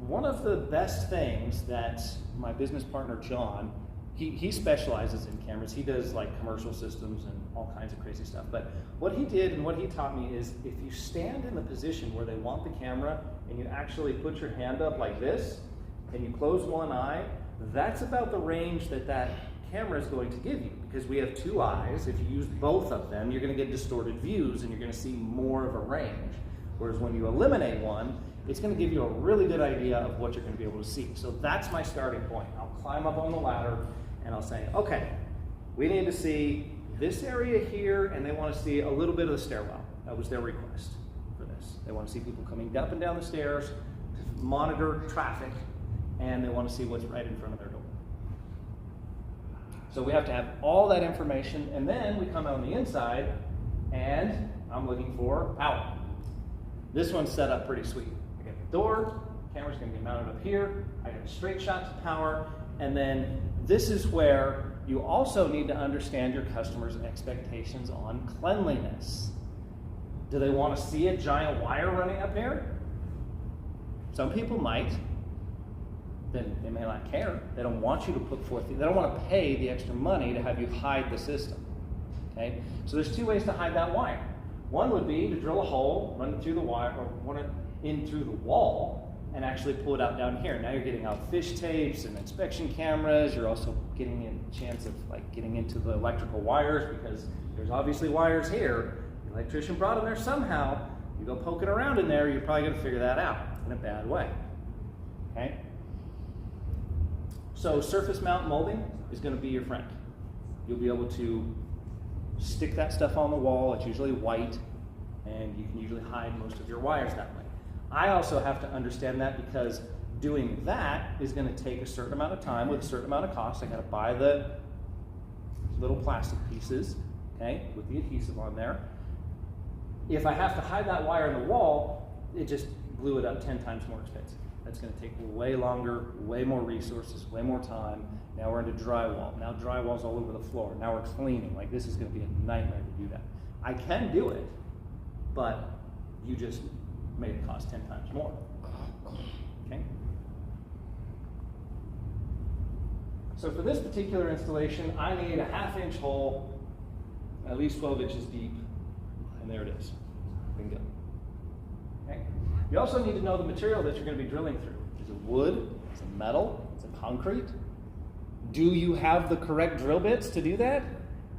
one of the best things that my business partner John, he specializes in cameras. He does like commercial systems and all kinds of crazy stuff. But what he did and what he taught me is, if you stand in the position where they want the camera and you actually put your hand up like this and you close one eye, that's about the range that camera is going to give you, because we have 2 eyes. If you use both of them, you're going to get distorted views and you're going to see more of a range. Whereas when you eliminate one, it's going to give you a really good idea of what you're going to be able to see. So that's my starting point. I'll climb up on the ladder and I'll say, okay, we need to see this area here, and they want to see a little bit of the stairwell. That was their request for this. They want to see people coming up and down the stairs, to monitor traffic, and they want to see what's right in front of their door. So we have to have all that information, and then we come out on the inside, and I'm looking for power. This one's set up pretty sweet. I got the door, camera's going to be mounted up here, I got a straight shot to power, and then this is where you also need to understand your customers' expectations on cleanliness. Do they want to see a giant wire running up here? Some people might. Then they may not care. They don't want you to put forth, they don't want to pay the extra money to have you hide the system. Okay? So there's two ways to hide that wire. One would be to drill a hole, run it through the wire, or run it in through the wall, and actually pull it out down here. Now you're getting out fish tapes and inspection cameras. You're also getting a chance of like getting into the electrical wires, because there's obviously wires here. The electrician brought them there somehow. You go poking around in there, you're probably going to figure that out in a bad way. Okay? So surface mount molding is going to be your friend. You'll be able to stick that stuff on the wall. It's usually white, and you can usually hide most of your wires that way. I also have to understand that, because doing that is going to take a certain amount of time with a certain amount of cost. I got to buy the little plastic pieces, okay, with the adhesive on there. If I have to hide that wire in the wall, it just blew it up 10 times more expensive. That's going to take way longer, way more resources, way more time. Now we're into drywall. Now drywall's all over the floor. Now we're cleaning. Like, this is going to be a nightmare to do that. I can do it, but you just made it cost 10 times more. Okay? So for this particular installation, I need a 1/2 inch hole, at least 12 inches deep, and there it is. Bingo. Okay? You also need to know the material that you're going to be drilling through. Is it wood? Is it metal? Is it concrete? Do you have the correct drill bits to do that?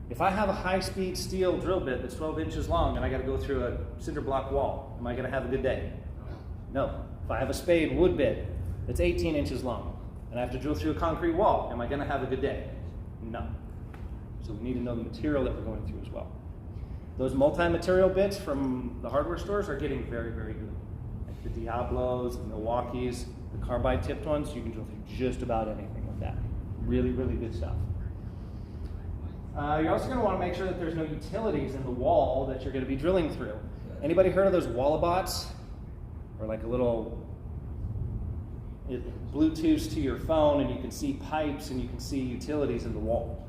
If I have a high-speed steel drill bit that's 12 inches long and I got to go through a cinder block wall, am I going to have a good day? No. If I have a spade wood bit that's 18 inches long and I have to drill through a concrete wall, am I going to have a good day? No. So we need to know the material that we're going through as well. Those multi-material bits from the hardware stores are getting very, very good. Like the Diablos, the Milwaukees, the carbide tipped ones, you can drill through just about anything with that. Really, really good stuff. You're also going to want to make sure that there's no utilities in the wall that you're going to be drilling through. Anybody heard of those Wallabots? Or like a little, it Bluetooths to your phone, and you can see pipes and you can see utilities in the wall.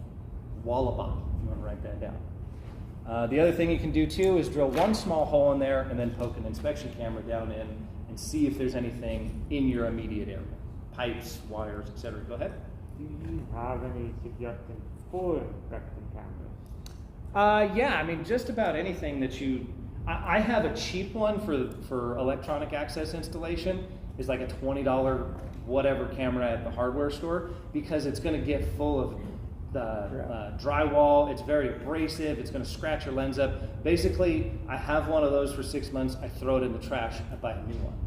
Wallabot, if you want to write that down. The other thing you can do too is drill one small hole in there and then poke an inspection camera down in and see if there's anything in your immediate area. Pipes, wires, etc. Go ahead. Do you have any suggestions for inspection cameras? Yeah, I mean, just about anything that you... I have a cheap one for electronic access installation. It's like a $20 whatever camera at the hardware store, because it's going to get full of the drywall. It's very abrasive. It's going to scratch your lens up. Basically, I have one of those for 6 months. I throw it in the trash. I buy a new one.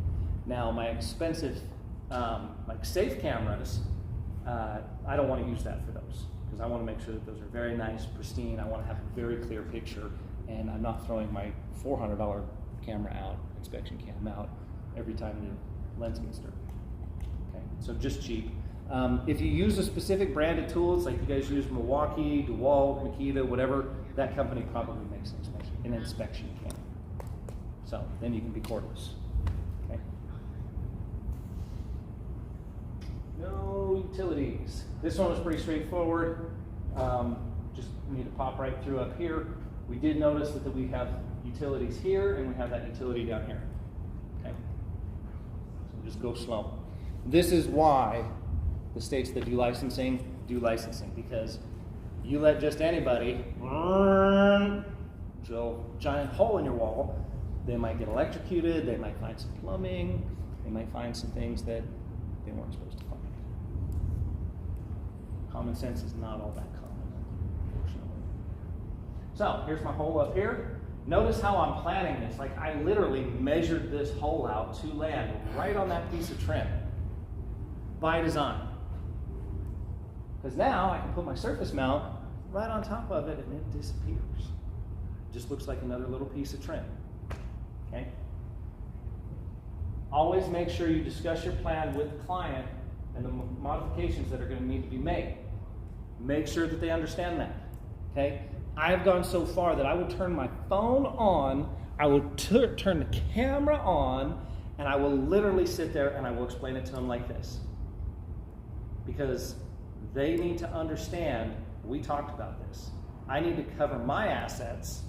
Now, my expensive like safe cameras, I don't want to use that for those, because I want to make sure that those are very nice, pristine. I want to have a very clear picture, and I'm not throwing my $400 camera out, inspection cam out, every time the lens gets dirty. Okay, so just cheap. If you use a specific branded tools, like you guys use Milwaukee, DeWalt, Makita, whatever, that company probably makes an inspection cam. So then you can be cordless. Okay. No utilities. This one was pretty straightforward. Just need to pop right through up here. We did notice that we have utilities here, and we have that utility down here. Okay. So just go slow. This is why the states that do licensing, because you let just anybody drill a giant hole in your wall, they might get electrocuted, they might find some plumbing, they might find some things that they weren't supposed to find. Common sense is not all that common, unfortunately. So here's my hole up here. Notice how I'm planning this. Like, I literally measured this hole out to land right on that piece of trim by design. Because now I can put my surface mount right on top of it and it disappears. It just looks like another little piece of trim. Okay? Always make sure you discuss your plan with the client and the modifications that are going to need to be made. Make sure that they understand that. Okay? I have gone so far that I will turn my phone on, I will turn the camera on, and I will literally sit there and I will explain it to them like this. Because they need to understand, we talked about this. I need to cover my assets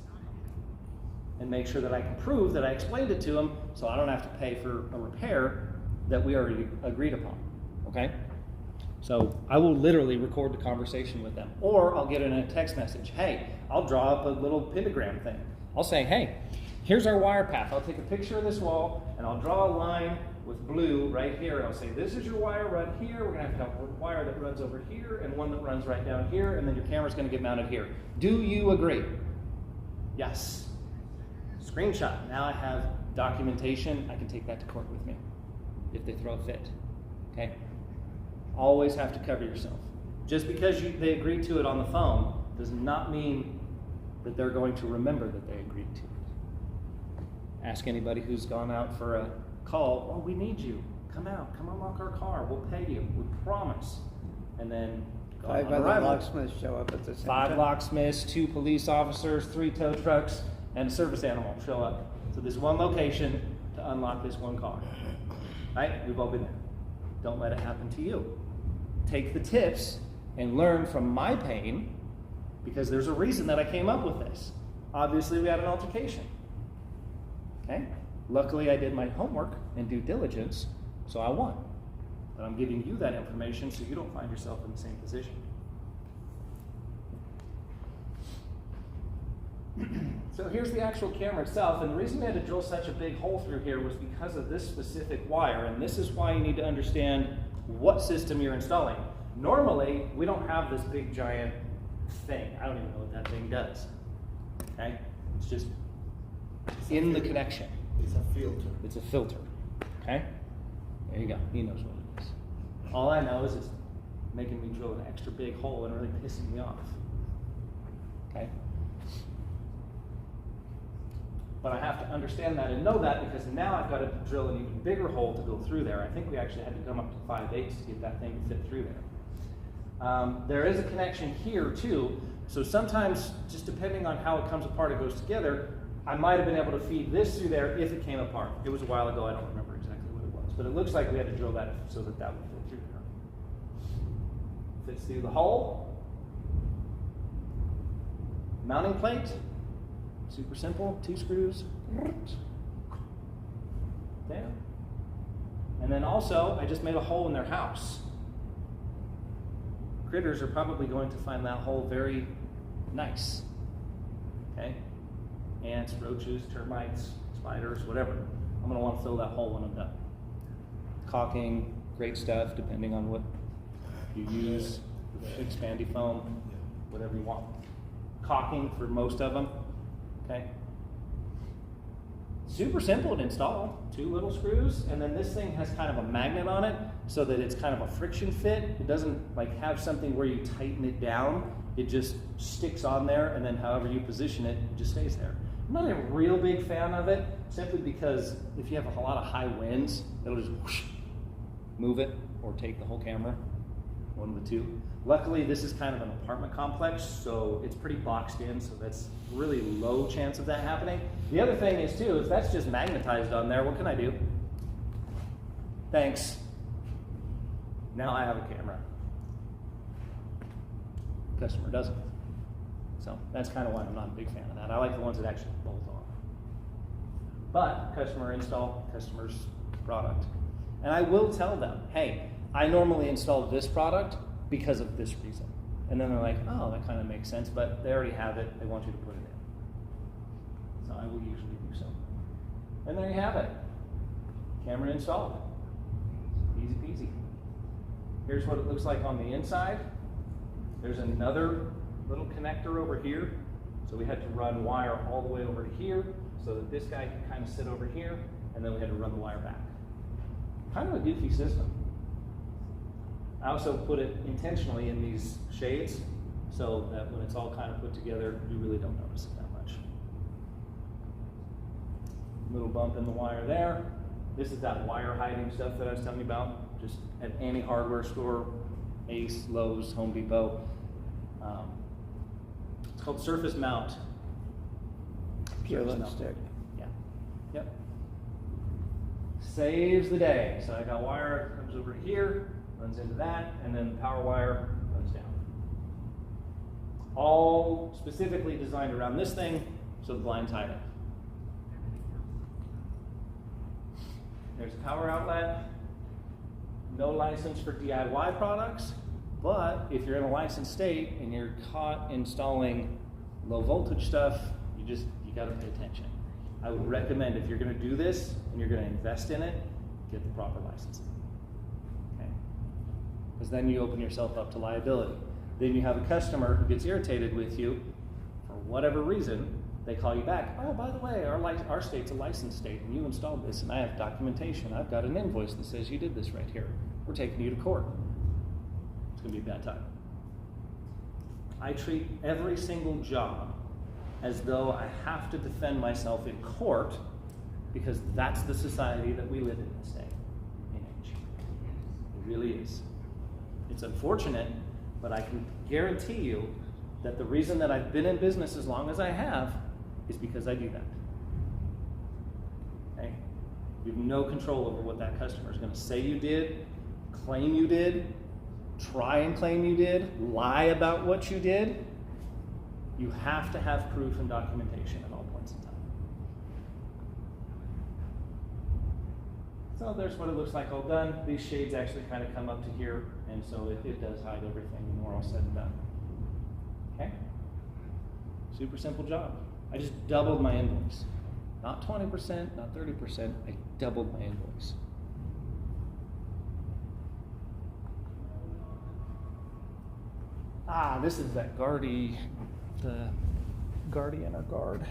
and make sure that I can prove that I explained it to them, so I don't have to pay for a repair that we already agreed upon, okay? So I will literally record the conversation with them, or I'll get in a text message. Hey, I'll draw up a little pentagram thing. I'll say, hey, here's our wire path. I'll take a picture of this wall, and I'll draw a line with blue right here, and I'll say, this is your wire run here. We're going to have a wire that runs over here, and one that runs right down here, and then your camera's going to get mounted here. Do you agree? Yes. Screenshot. Now I have documentation. I can take that to court with me if they throw a fit. Okay? Always have to cover yourself. Just because they agreed to it on the phone does not mean that they're going to remember that they agreed to it. Ask anybody who's gone out for a call, oh, we need you. Come out. Come unlock our car. We'll pay you. We promise. And then 5 other locksmiths show up at the same time. 5 locksmiths, 2 police officers, 3 tow trucks, and a service animal show up to this one location to unlock this one car. Right? We've all been there. Don't let it happen to you. Take the tips and learn from my pain, because there's a reason that I came up with this. Obviously, we had an altercation. Okay? Luckily, I did my homework and due diligence, so I won. But I'm giving you that information so you don't find yourself in the same position. So here's the actual camera itself, and the reason we had to drill such a big hole through here was because of this specific wire, and this is why you need to understand what system you're installing. Normally, we don't have this big giant thing. I don't even know what that thing does. Okay? It's just in the connection. It's a filter. It's a filter. Okay? There you go. He knows what it is. All I know is it's making me drill an extra big hole and really pissing me off. Okay? But I have to understand that and know that, because now I've got to drill an even bigger hole to go through there. I think we actually had to come up to 5/8 to get that thing to fit through there. There is a connection here too, so sometimes, just depending on how it comes apart, it goes together, I might have been able to feed this through there if it came apart. It was a while ago, I don't remember exactly what it was, but it looks like we had to drill that so that that would fit through there. Fits through the hole. Mounting plate. Super simple, 2 screws, there. And then also, I just made a hole in their house. Critters are probably going to find that hole very nice. Okay? Ants, roaches, termites, spiders, whatever. I'm going to want to fill that hole when I'm done. Caulking, great stuff, depending on what you use. Expandy foam, whatever you want. Caulking for most of them. Okay. Super simple to install. 2 little screws, and then this thing has kind of a magnet on it so that it's kind of a friction fit. It doesn't like have something where you tighten it down. It just sticks on there, and then however you position it, it just stays there. I'm not a real big fan of it, simply because if you have a lot of high winds, it'll just whoosh, move it or take the whole camera, one of the two. Luckily, this is kind of an apartment complex, so it's pretty boxed in, so that's really low chance of that happening. The other thing is, too, if that's just magnetized on there, what can I do? Thanks. Now I have a camera. Customer doesn't. So that's kind of why I'm not a big fan of that. I like the ones that actually bolt on. But customer install, customer's product. And I will tell them, hey, I normally install this product because of this reason. And then they're like, oh, that kind of makes sense, but they already have it. They want you to put it in. So I will usually do so. And there you have it. Camera installed. Easy peasy. Here's what it looks like on the inside. There's another little connector over here. So we had to run wire all the way over to here so that this guy can kind of sit over here, and then we had to run the wire back. Kind of a goofy system. I also put it intentionally in these shades so that when it's all kind of put together, you really don't notice it that much. Little bump in the wire there. This is that wire hiding stuff that I was telling you about, just at any hardware store, Ace, Lowe's, Home Depot. It's called Surface Mount. Peel and stick. Yeah. Yep. Saves the day. So I got wire, comes over here, runs into that, and then the power wire runs down. All specifically designed around this thing, so the blind's hiding. There's a power outlet. no license for DIY products, but if you're in a licensed state and you're caught installing low voltage stuff, you gotta pay attention. I would recommend if you're gonna do this and you're gonna invest in it, get the proper licensing. Okay? Because then you open yourself up to liability. Then you have a customer who gets irritated with you for whatever reason. They call you back. Oh, by the way, our state's a licensed state, and you installed this, and I have documentation. I've got an invoice that says you did this right here. We're taking you to court. It's going to be a bad time. I treat every single job as though I have to defend myself in court, because that's the society that we live in this day and age. It really is. It's unfortunate, but I can guarantee you that the reason that I've been in business as long as I have is because I do that. Okay? You have no control over what that customer is going to say you did, claim you did, try and claim you did, lie about what you did. You have to have proof and documentation at all points in time. So there's what it looks like all done. These shades actually kind of come up to here, and so it does hide everything when we're all said and done. Okay? Super simple job. I just doubled my invoice. Not 20%, not 30%, I doubled my invoice. This is that the Guardian or Guard.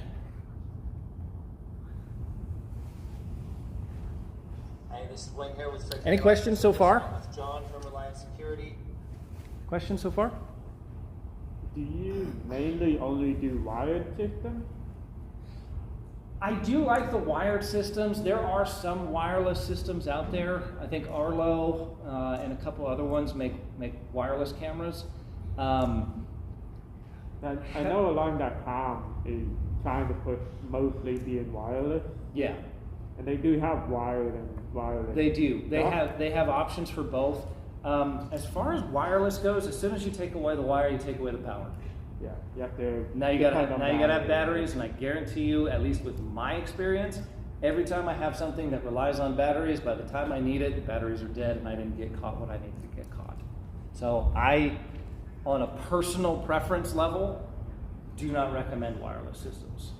Hey, this is Wayne here with Any questions so far? With John from Reliance Security. Questions so far? Do you mainly only do wired systems? I do like the wired systems. There are some wireless systems out there. I think Arlo and a couple other ones make wireless cameras. I know Alarm.com is trying to push mostly being wireless. Yeah. And they do have wired and wireless. They do. They have options for both. As far as wireless goes, as soon as you take away the wire, you take away the power. Yeah, you have to. Now you gotta have batteries, and I guarantee you, at least with my experience, every time I have something that relies on batteries, by the time I need it, the batteries are dead, and I didn't get caught when I needed to get caught. So I, on a personal preference level, do not recommend wireless systems.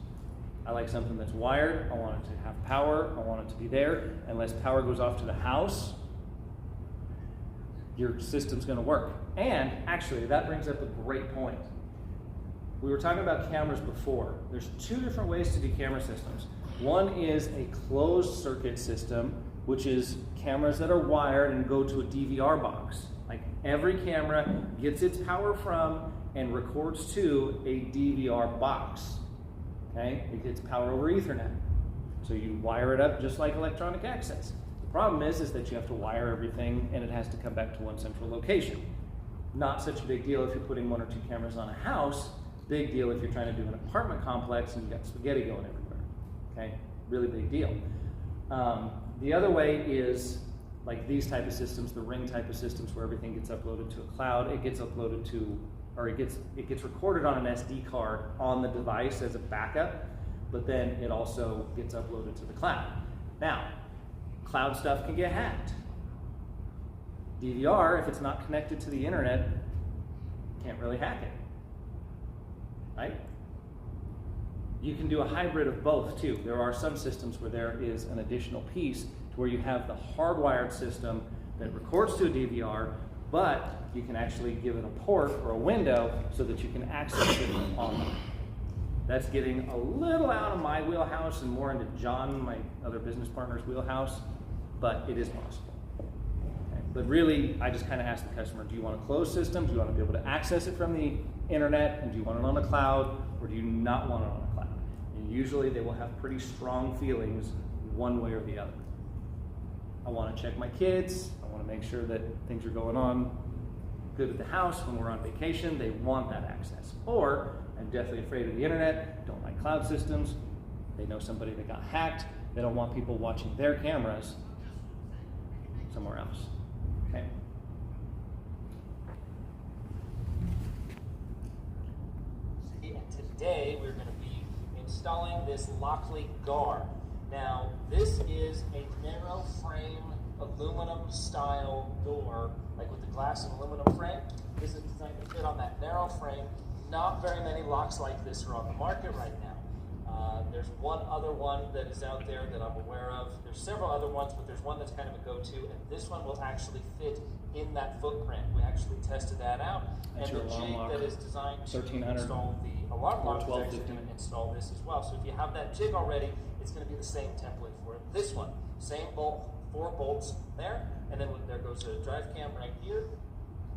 I like something that's wired. I want it to have power. I want it to be there. Unless power goes off to the house, your system's going to work. And actually, that brings up a great point. We were talking about cameras before. There's two different ways to do camera systems. One is a closed circuit system, which is cameras that are wired and go to a DVR box. Like every camera gets its power from and records to a DVR box. Okay? It gets power over Ethernet. So you wire it up just like electronic access. The problem is that you have to wire everything and it has to come back to one central location. Not such a big deal if you're putting one or two cameras on a house. Big deal if you're trying to do an apartment complex and you've got spaghetti going everywhere. Okay? Really big deal. The other way is like these type of systems, the Ring type of systems where everything gets uploaded to a cloud. It gets uploaded to, or it gets recorded on an SD card on the device as a backup, but then it also gets uploaded to the cloud. Now, cloud stuff can get hacked. DVR, if it's not connected to the internet, can't really hack it. Right? You can do a hybrid of both too. There are some systems where there is an additional piece to where you have the hardwired system that records to a DVR, but you can actually give it a port or a window so that you can access it online. That's getting a little out of my wheelhouse and more into John, my other business partner's wheelhouse, but it is possible. Okay. But really, I just kind of ask the customer, do you want a closed system? Do you want to be able to access it from the internet? And do you want it on the cloud? Or do you not want it on the cloud? And usually they will have pretty strong feelings one way or the other. I want to check my kids. I want to make sure that things are going on good at the house when we're on vacation. They want that access. Or I'm deathly afraid of the internet, don't like cloud systems. They know somebody that got hacked. They don't want people watching their cameras somewhere else. Okay. Today we're going to be installing this Locksley guard. Now this is a narrow frame aluminum style door, like with the glass and aluminum frame. This is designed to fit on that narrow frame. Not very many locks like this are on the market right now. There's one other one that is out there that I'm aware of. There's several other ones, but there's one that's kind of a go-to, and this one will actually fit in that footprint. We actually tested that out, That's and the your alarm jig lock. that is designed to 1300 install the alarm lock is 1250. actually going to install this as well. So if you have that jig already, it's going to be the same template for it. This one, same bolt, 4 bolts there, and then there goes a drive cam right here.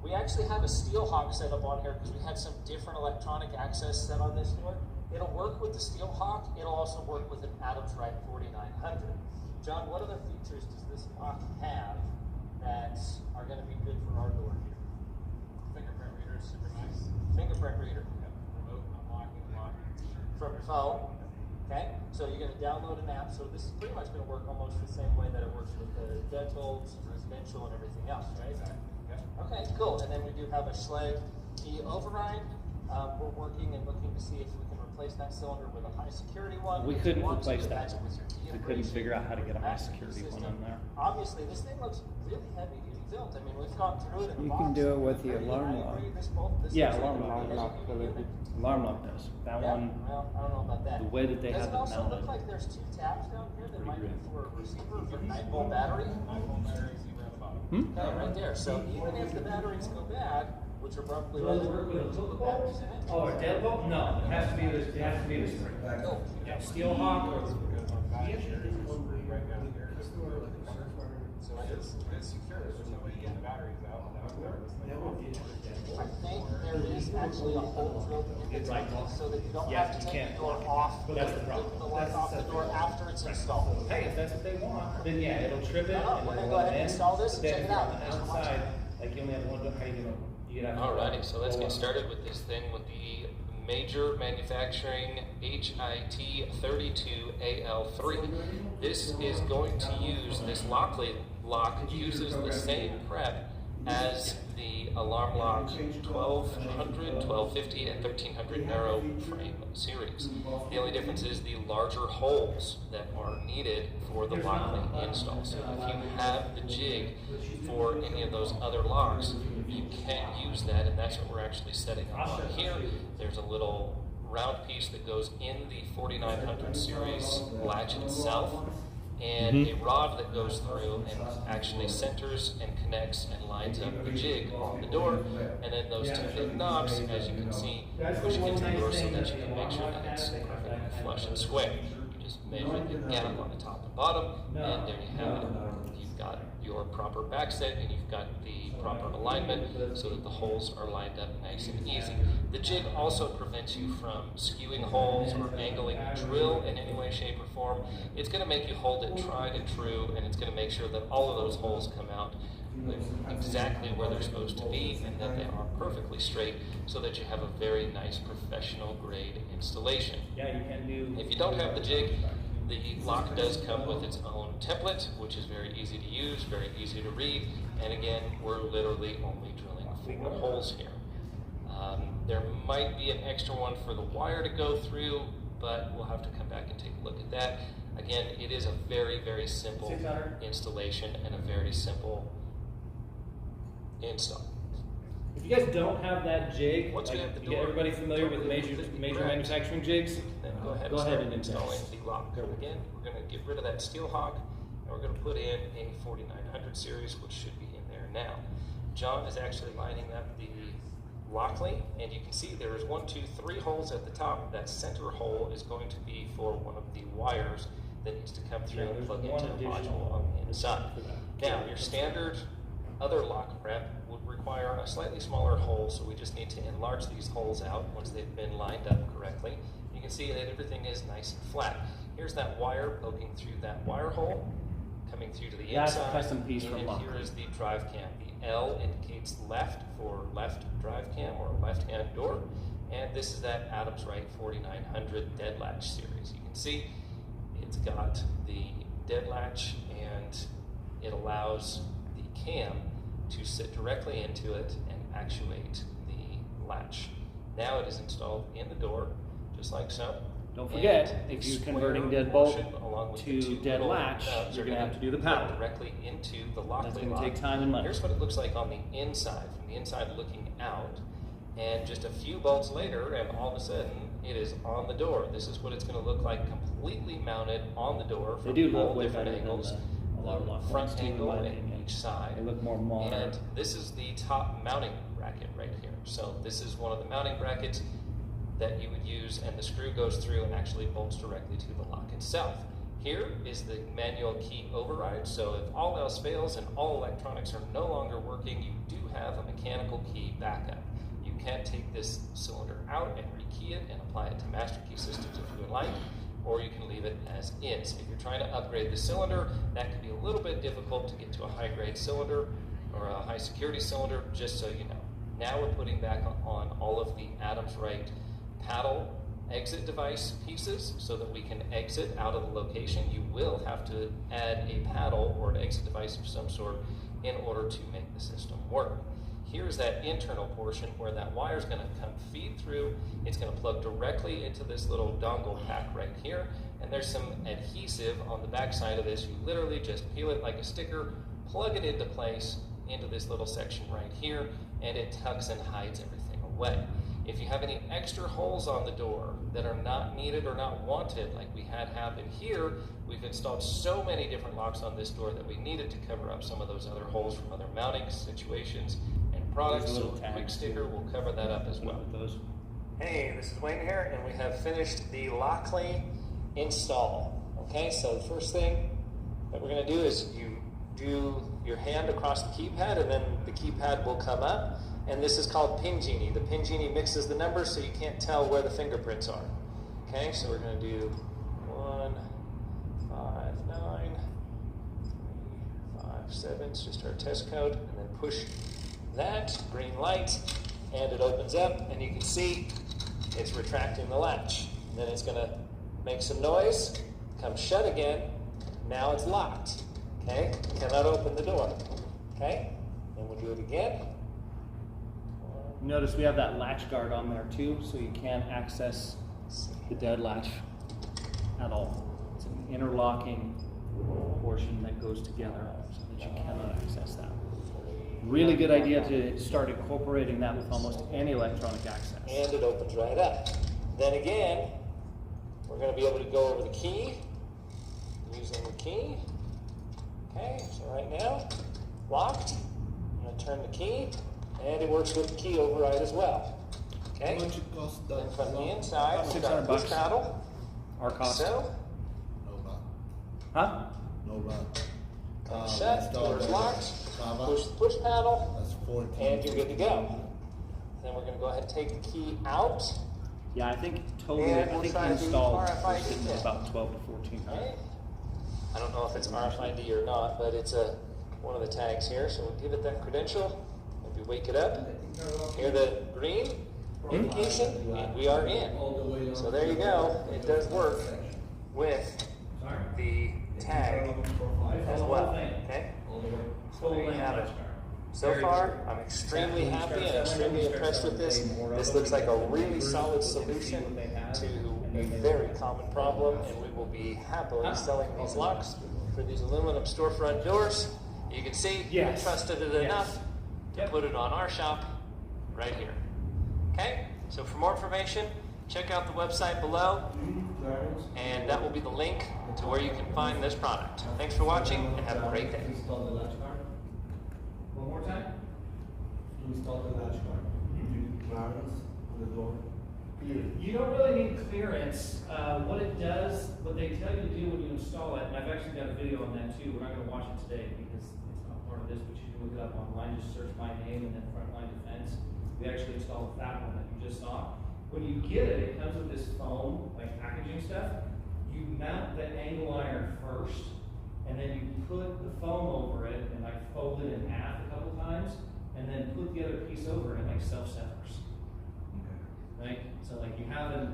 We actually have a steel hawk set up on here because we had some different electronic access set on this door. It'll work with the steel hawk. It'll also work with an Adams Rite 4900. John, what other features does this lock have that are going to be good for our door here? Fingerprint reader is super nice. Fingerprint reader. Remote unlocking lock. From your phone. Okay, so you're going to download an app. So this is pretty much going to work almost the same way that it works with the dentals, residential, and everything else, right? Okay, cool. And then we do have a Schlage key override. We're working and looking to see if we can replace that cylinder with a high security one. We If couldn't you want to, replace that imagine with your key one. We couldn't integration, figure out how to get a high matching security one system. on there. Obviously, this thing looks really heavy duty built. I mean, we've gone through it in the You box. can do it with the Agree, alarm I lock. agree, this Yeah, looks alarm like a lock. heavy Lock duty ability. unit. Alarm lock does. That Yeah, one, well, I don't know about that. the way that they Does have it it also mounted. look like there's 2 tabs down here that might be good. for a receiver of your 9-volt battery? 9-volt battery, see around the bottom. Okay, right there. So even if the batteries go bad, which are probably rather the batteries in it. Oh, a deadbolt? No, it has to be this. It has to be this spring. Oh, Yeah, steel hawk or Right down here. So it's secure, there's no way to get the batteries out. I think there is actually a hole drilled in the Right. top so that you don't Yeah, have to you take can't. the door off. That's the problem. The lock off the door after it's installed. Hey, if that's what they want, then yeah, it'll trip it. No, and we're it'll gonna go ahead and end. install this and Then check it if you're out. on the outside, like you only have one door, how you gonna, you have to. Alrighty, so let's get started with this thing with the Major Manufacturing HIT 32AL3. This is going to use, this lock uses the same prep as the alarm lock 1200, 1250, and 1300 narrow frame series. The only difference is the larger holes that are needed for the Lockley install. So if you have the jig for any of those other locks, you can't use that, and that's what we're actually setting up on here. There's a little round piece that goes in the 4900 series latch itself, and a rod that goes through and actually centers and connects and lines up the jig on the door, and then those 2 big knobs, as you can see, push it into the door so that you can make sure that it's perfectly flush and square. You just measure the gap on the top and bottom, and there you have it. You've got your proper back set, and you've got the proper alignment so that the holes are lined up nice and easy. The jig also prevents you from skewing holes or angling the drill in any way, shape, or form. It's going to make you hold it tried and true, and it's going to make sure that all of those holes come out exactly where they're supposed to be, and that they are perfectly straight, so that you have a very nice professional grade installation. Yeah, you can do. If you don't have the jig, the lock does come with its own template, which is very easy to use, very easy to read, and again, we're literally only drilling 4 holes here. There might be an extra one for the wire to go through, but we'll have to come back and take a look at that. Again, it is a very, very simple installation and a very simple install. If you guys don't have that jig, Once we have the get door everybody familiar with major manufacturing jigs, then go ahead go and ahead start and installing install. the lock. Again, we're going to get rid of that steel hawk, and we're going to put in a 4900 series, which should be in there now. John is actually lining up the Lockley, and you can see there is 1, 2, 3 holes at the top. That center hole is going to be for one of the wires that needs to come through and plug into the module on the inside. Now, your standard other lock prep would require a slightly smaller hole, so we just need to enlarge these holes out once they've been lined up correctly. You can see that everything is nice and flat. Here's that wire poking through that wire hole, coming through to the That's inside. a custom piece from and Lockley. here is the drive cam. The L indicates left for left drive cam or left-hand door, and this is that Adams Rite 4900 dead latch series. You can see it's got the dead latch, and it allows the cam to sit directly into it and actuate the latch. Now it is installed in the door, just like so. Don't forget, And if the you're square converting deadbolt portion, along with the to two dead little latch, nubs, you're are gonna have to do the plug paddle. directly into the lock. That's gonna take time and money. Here's what it looks like on the inside, from the inside looking out. And just a few bolts later, and all of a sudden, it is on the door. This is what it's going to look like, completely mounted on the door They from do all look way different better than angles. a lot of lock Front ones do, in angle my and opinion. each side. They look more modern. And this is the top mounting bracket right here. So this is one of the mounting brackets that you would use, and the screw goes through and actually bolts directly to the lock itself. Here is the manual key override. So if all else fails and all electronics are no longer working, you do have a mechanical key backup. You can take this cylinder out and rekey it and apply it to master key systems if you would like, or you can leave it as is. If you're trying to upgrade the cylinder, that can be a little bit difficult to get to a high grade cylinder or a high security cylinder, just so you know. Now we're putting back on all of the Adams Right paddle exit device pieces so that we can exit out of the location. You will have to add a paddle or an exit device of some sort in order to make the system work. Here's that internal portion where that wire is going to come feed through. It's going to plug directly into this little dongle pack right here, and there's some adhesive on the back side of this. You literally just peel it like a sticker, plug it into place into this little section right here, and it tucks and hides everything away. If you have any extra holes on the door that are not needed or not wanted, like we had happen here, we've installed so many different locks on this door that we needed to cover up some of those other holes from other mounting situations and products. So a quick sticker will cover that up as well. Hey, this is Wayne here, and we have finished the Lockly install. Okay, so the first thing that we're going to do is you do your hand across the keypad, and then the keypad will come up. And this is called Pin Genie. The Pin Genie mixes the numbers so you can't tell where the fingerprints are. Okay, so we're going to do 1, 5, 9, 3, 5, 7. It's just our test code. And then push that, green light, and it opens up. And you can see it's retracting the latch. And then it's going to make some noise, come shut again. Now it's locked. Okay, cannot open the door. Okay, and we'll do it again. Notice we have that latch guard on there too, so you can't access the dead latch at all. It's an interlocking portion that goes together so that you cannot access that. Really good idea to start incorporating that with almost any electronic access. And it opens right up. Then again, we're going to be able to go over the key using the key. Okay, so right now, locked. I'm going to turn the key. And it works with the key override as well. Okay. How much it cost Then from the inside, we've got a push paddle. Our cost. So, No lock. Huh? No lock. come shut, door's locked. Kava. Push the push paddle, That's 14. and you're good to go. Then we're going to go ahead and take the key out. Yeah, I think totally. And I we'll think try the installed RFID we're sitting at pin. about 12 to 14. Right. I don't know if it's RFID or not, but it's one of the tags here. So we'll give it that credential. Maybe wake it up. Hear the green indication, and we are in. So there you go. It does work with the tag as well. Okay. So there you have it. So far, I'm extremely happy and extremely impressed with this. This looks like a really solid solution to a very common problem, and we will be happily selling these locks for these aluminum storefront doors. You can see we trusted it enough to put it on our shop right here. Okay, so for more information, check out the website below, and that will be the link to where you can find this product. Thanks for watching, and have a great day. One more time? Install the latch guard. Clearance on the door. You don't really need clearance. What it does, what they tell you to do when you install it, and I've actually got a video on that too. We're not going to watch it today because it's not part of this, but you can look it up online. Just search my name and then Frontline Defense. We actually installed that one that you just saw. When you get it, it comes with this foam, like packaging stuff. You mount the angle iron first, and then you put the foam over it and like fold it in half a couple times, and then put the other piece over it and like self-severs. Right? So like you have a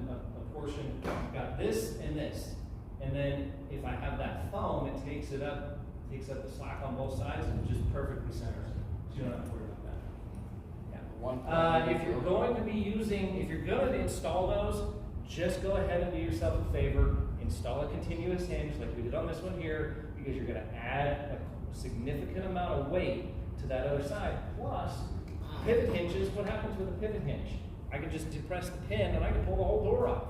portion, you've got this, and then if I have that foam, it takes up the slack on both sides and just perfectly centers it. So you don't have to worry about that. Yeah. If you're going to install those, just go ahead and do yourself a favor, install a continuous hinge like we did on this one here, because you're going to add a significant amount of weight to that other side. Plus, pivot hinges, what happens with a pivot hinge? I can just depress the pin and I can pull the whole door off,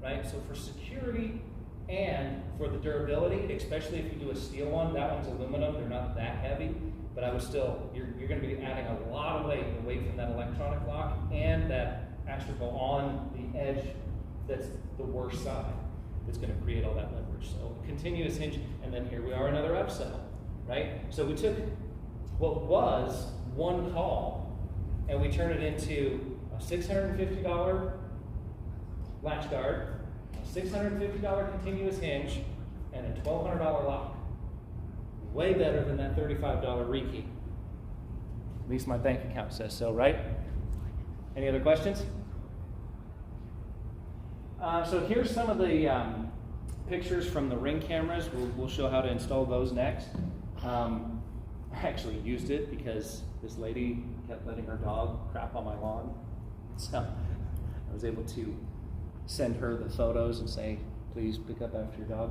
right? So for security and for the durability, especially if you do a steel one, that one's aluminum, they're not that heavy, but I would still, you're going to be adding a lot of weight, the weight from that electronic lock and that astroval on the edge that's the worst side. It's going to create all that leverage. So continuous hinge, and then here we are, another upsell, right? So we took what was one call and we turned it into a $650 latch guard, a $650 continuous hinge, and a $1,200 lock. Way better than that $35 rekey. At least my bank account says so, right? Any other questions? So here's some of the pictures from the Ring cameras. We'll show how to install those next. I actually used it because this lady kept letting her dog crap on my lawn. So I was able to send her the photos and say, please pick up after your dog.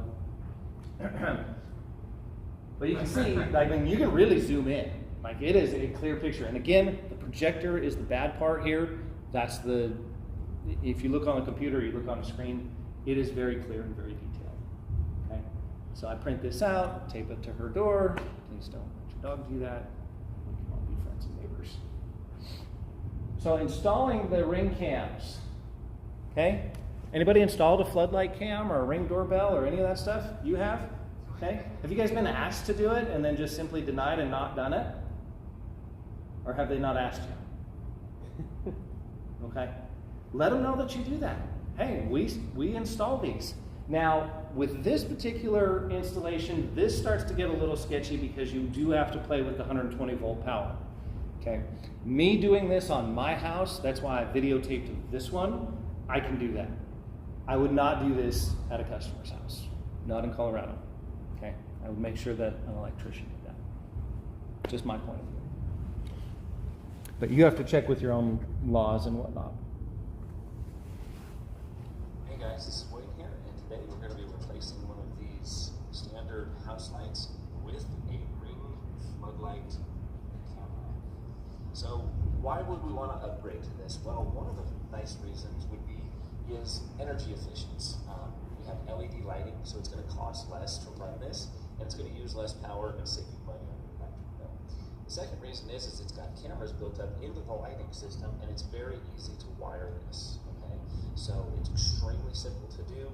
But you can see, I mean, you can really zoom in. Like, it is a clear picture. And again, the projector is the bad part here. That's the, if you look on the computer, you look on the screen, it is very clear and very detailed. Okay? So I print this out, tape it to her door. Please don't let your dog do that. We can all be friends and neighbors. So installing the Ring cams. Okay? Anybody installed a floodlight cam or a Ring doorbell or any of that stuff? You have? Okay? Have you guys been asked to do it and then just simply denied and not done it? Or have they not asked you? Okay? Let them know that you do that. Hey, we install these. Now, with this particular installation, this starts to get a little sketchy because you do have to play with the 120 volt power. Okay? Me doing this on my house, that's why I videotaped this one, I can do that. I would not do this at a customer's house. Not in Colorado. Okay? I would make sure that an electrician did that. Just my point of view. But you have to check with your own laws and whatnot. Hey guys, this is Wayne here, and today we're going to be replacing one of these standard house lights with a Ring floodlight camera. So why would we want to upgrade to this? Well, one of the nice reasons would be is energy efficiency. We have LED lighting, so it's going to cost less to run this, and it's going to use less power and save you money on your electric bill. The second reason is it's got cameras built up into the lighting system, and it's very easy to wire this. Okay, so it's extremely simple to do,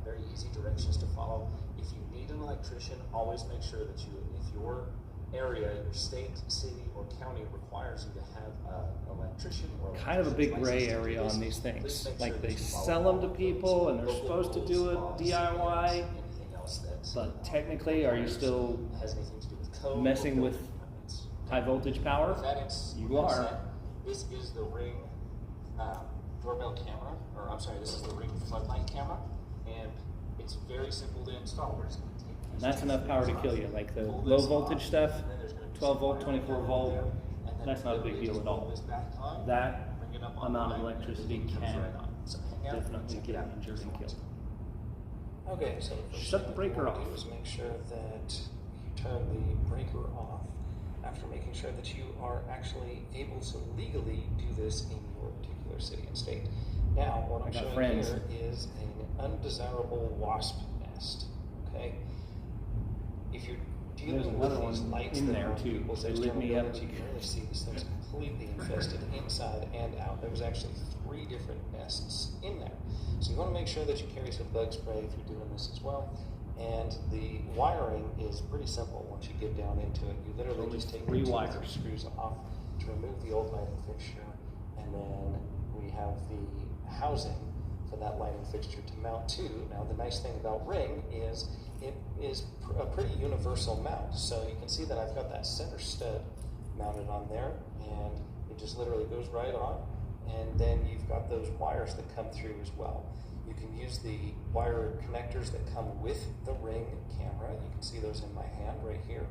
very easy directions to follow. If you need an electrician, always make sure that if your area, your state, city, or county requires you to have an electrician or kind of a big gray area on these things. Like they sell them to people and they're supposed to do it DIY, but technically, are you still messing with high voltage power? You are. This is the Ring doorbell camera, or I'm sorry, this is the Ring floodlight camera, and it's very simple to install. We're just going to take and that's enough power to kill you. Like the low voltage stuff, 12 volt, 24 volt, that's not a big deal at all. That amount of electricity can definitely get injured and killed. Okay, so shut the breaker off. Is make sure that you turn the breaker off after making sure that you are actually able to legally do this in your particular city and state. Now, what I'm showing here is an undesirable wasp nest. Okay, if you're dealing with these lights that are people's external buildings, you can really see this thing's completely infested inside and out. There was actually 3 different nests in there. So you want to make sure that you carry some bug spray if you're doing this as well. And the wiring is pretty simple once you get down into it. You literally just take the 2 screws off to remove the old lighting fixture, and then we have the housing for that lighting fixture to mount to. Now the nice thing about Ring is it is a pretty universal mount. So you can see that I've got that center stud mounted on there, and it just literally goes right on. And then you've got those wires that come through as well. You can use the wire connectors that come with the Ring camera. You can see those in my hand right here.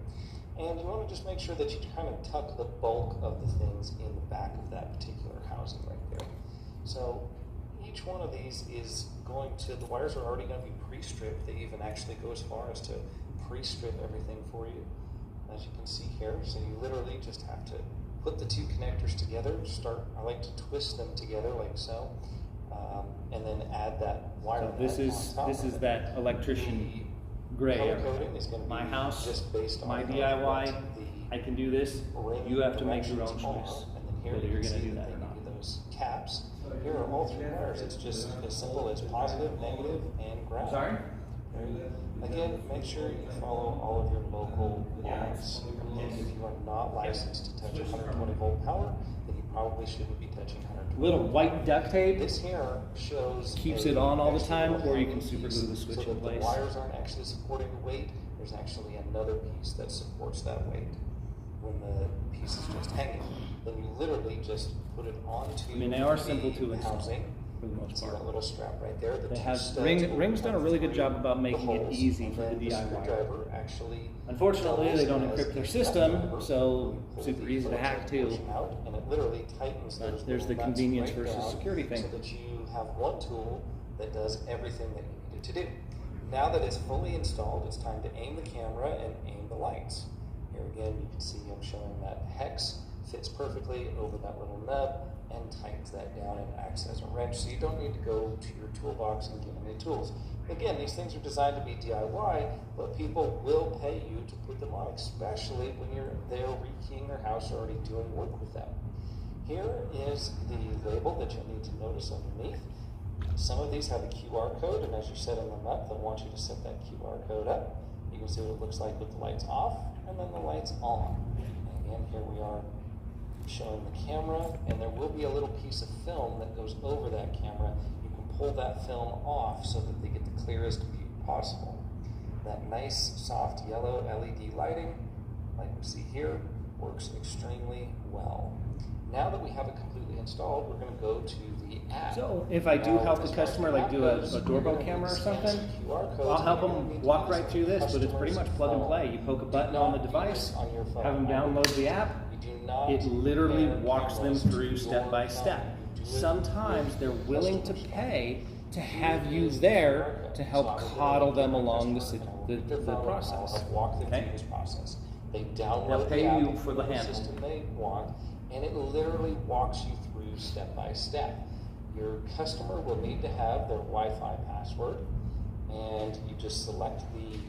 And you want to just make sure that you kind of tuck the bulk of the things in the back of that particular housing right there. So each one of these is going to, the wires are already going to be pre-stripped. They even actually go as far as to pre-strip everything for you, as you can see here. So you literally just have to put the two connectors together, I like to twist them together like so, and then add that wire. So this is that electrician gray color area. coding is going to be My house, just based on my what DIY, the I can do this. ring You have to make your own directions are. choice And then here whether you you're can going to see do that they or not. give you those caps. Here are all three wires. It's just as simple as positive, negative, and ground. Sorry? Again, make sure you follow all of your local laws. And if you are not licensed to touch 120 volt power, then you probably shouldn't be touching 120. Little white duct tape This here shows keeps a it on all the extra time, little or you can hanging super piece glue the switch so in that place. the wires aren't actually supporting the weight. There's actually another piece that supports that weight. When the piece is just hanging, then you literally just put it onto. I mean, they are simple to the install housing. for the most See part. that little strap right there? The They two have studs Ring's will done a really good through job about the making it holes, easy and for the then DIY. screwdriver actually Unfortunately, they don't doubles encrypt their as a system, lever. so You pull super the easy to little hack too. portion out, and it literally tightens But those there's the little nuts convenience right versus down security thing. so that you have one tool that does everything that you need it to do. Now that it's fully installed, it's time to aim the camera and aim the lights. Here again, you can see I'm showing that hex fits perfectly over that little nub and tightens that down and acts as a wrench, so you don't need to go to your toolbox and get any tools. Again, these things are designed to be DIY, but people will pay you to put them on, especially when they're rekeying their house or already doing work with them. Here is the label that you'll need to notice underneath. Some of these have a QR code, and as you're setting them up, they'll want you to set that QR code up. You can see what it looks like with the lights off and then the lights on. And again, here we are showing the camera, and there will be a little piece of film that goes over that camera. You can pull that film off so that they get the clearest view possible. That nice soft yellow LED lighting, like we see here, works extremely well. Now that we have it completely installed, we're going to go to the app. So if I do Now, help as the far as customer, the like app do goes, a doorbell you're camera or gonna scan something, some QR codes, I'll help and you're them gonna walk use right through this, but it's pretty much customer's plug and phone. play. You poke a Do button not on the use device, on your phone. have them download the app. You do not It literally pair walks them cameras to through your step by phone. step. You do it Sometimes with they're willing to customers' pay to phone. have you use there QR code. to So help I will coddle literally them get my along the customer, and I will get their phone, I'll process. help walk them Okay? through this process. They They'll download pay the app you for the from handle. system they want, and it literally walks you through step by step. Your customer will need to have their Wi-Fi password, and you just select the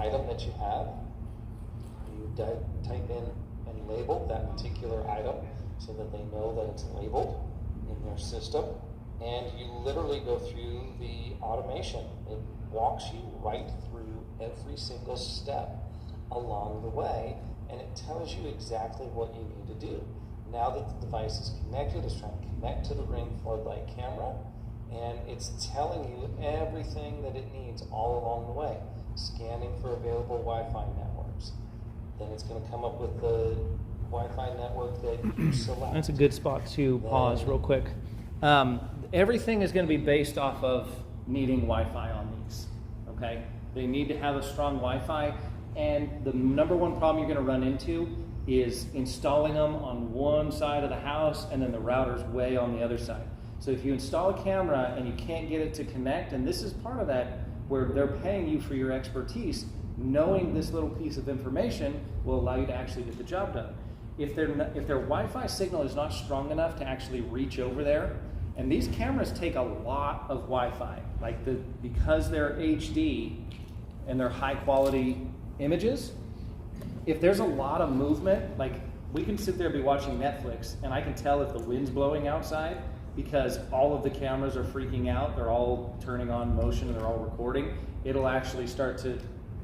item that you have. You type in and label that particular item so that they know that it's labeled in their system, and you literally go through the automation. It walks you right through every single step along the way, and it tells you exactly what you need to do. Now that the device is connected, it's trying to connect to the Ring floodlight camera, and it's telling you everything that it needs all along the way. Scanning for available Wi-Fi networks. Then it's going to come up with the Wi-Fi network that you select. That's a good spot to pause real quick. Everything is going to be based off of needing Wi-Fi on these, okay? They need to have a strong Wi-Fi, and the number one problem you're going to run into is installing them on one side of the house and then the router's way on the other side. So if you install a camera and you can't get it to connect, and this is part of that where they're paying you for your expertise, knowing this little piece of information will allow you to actually get the job done. If their Wi-Fi signal is not strong enough to actually reach over there, and these cameras take a lot of Wi-Fi, because they're HD and they're high quality images, if there's a lot of movement, like we can sit there and be watching Netflix and I can tell if the wind's blowing outside because all of the cameras are freaking out, they're all turning on motion and they're all recording, it'll actually start to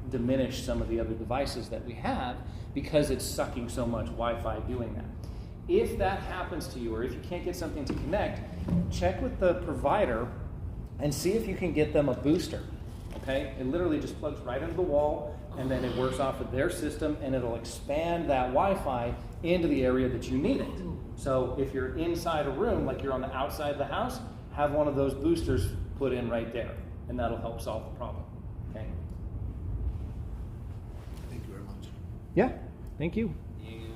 diminish some of the other devices that we have because it's sucking so much Wi-Fi doing that. If that happens to you, or if you can't get something to connect, check with the provider and see if you can get them a booster, okay? It literally just plugs right into the wall, and then it works off of their system, and it'll expand that Wi-Fi into the area that you need it. So if you're inside a room, like you're on the outside of the house, have one of those boosters put in right there, and that'll help solve the problem, okay? Thank you very much. Yeah, thank you. You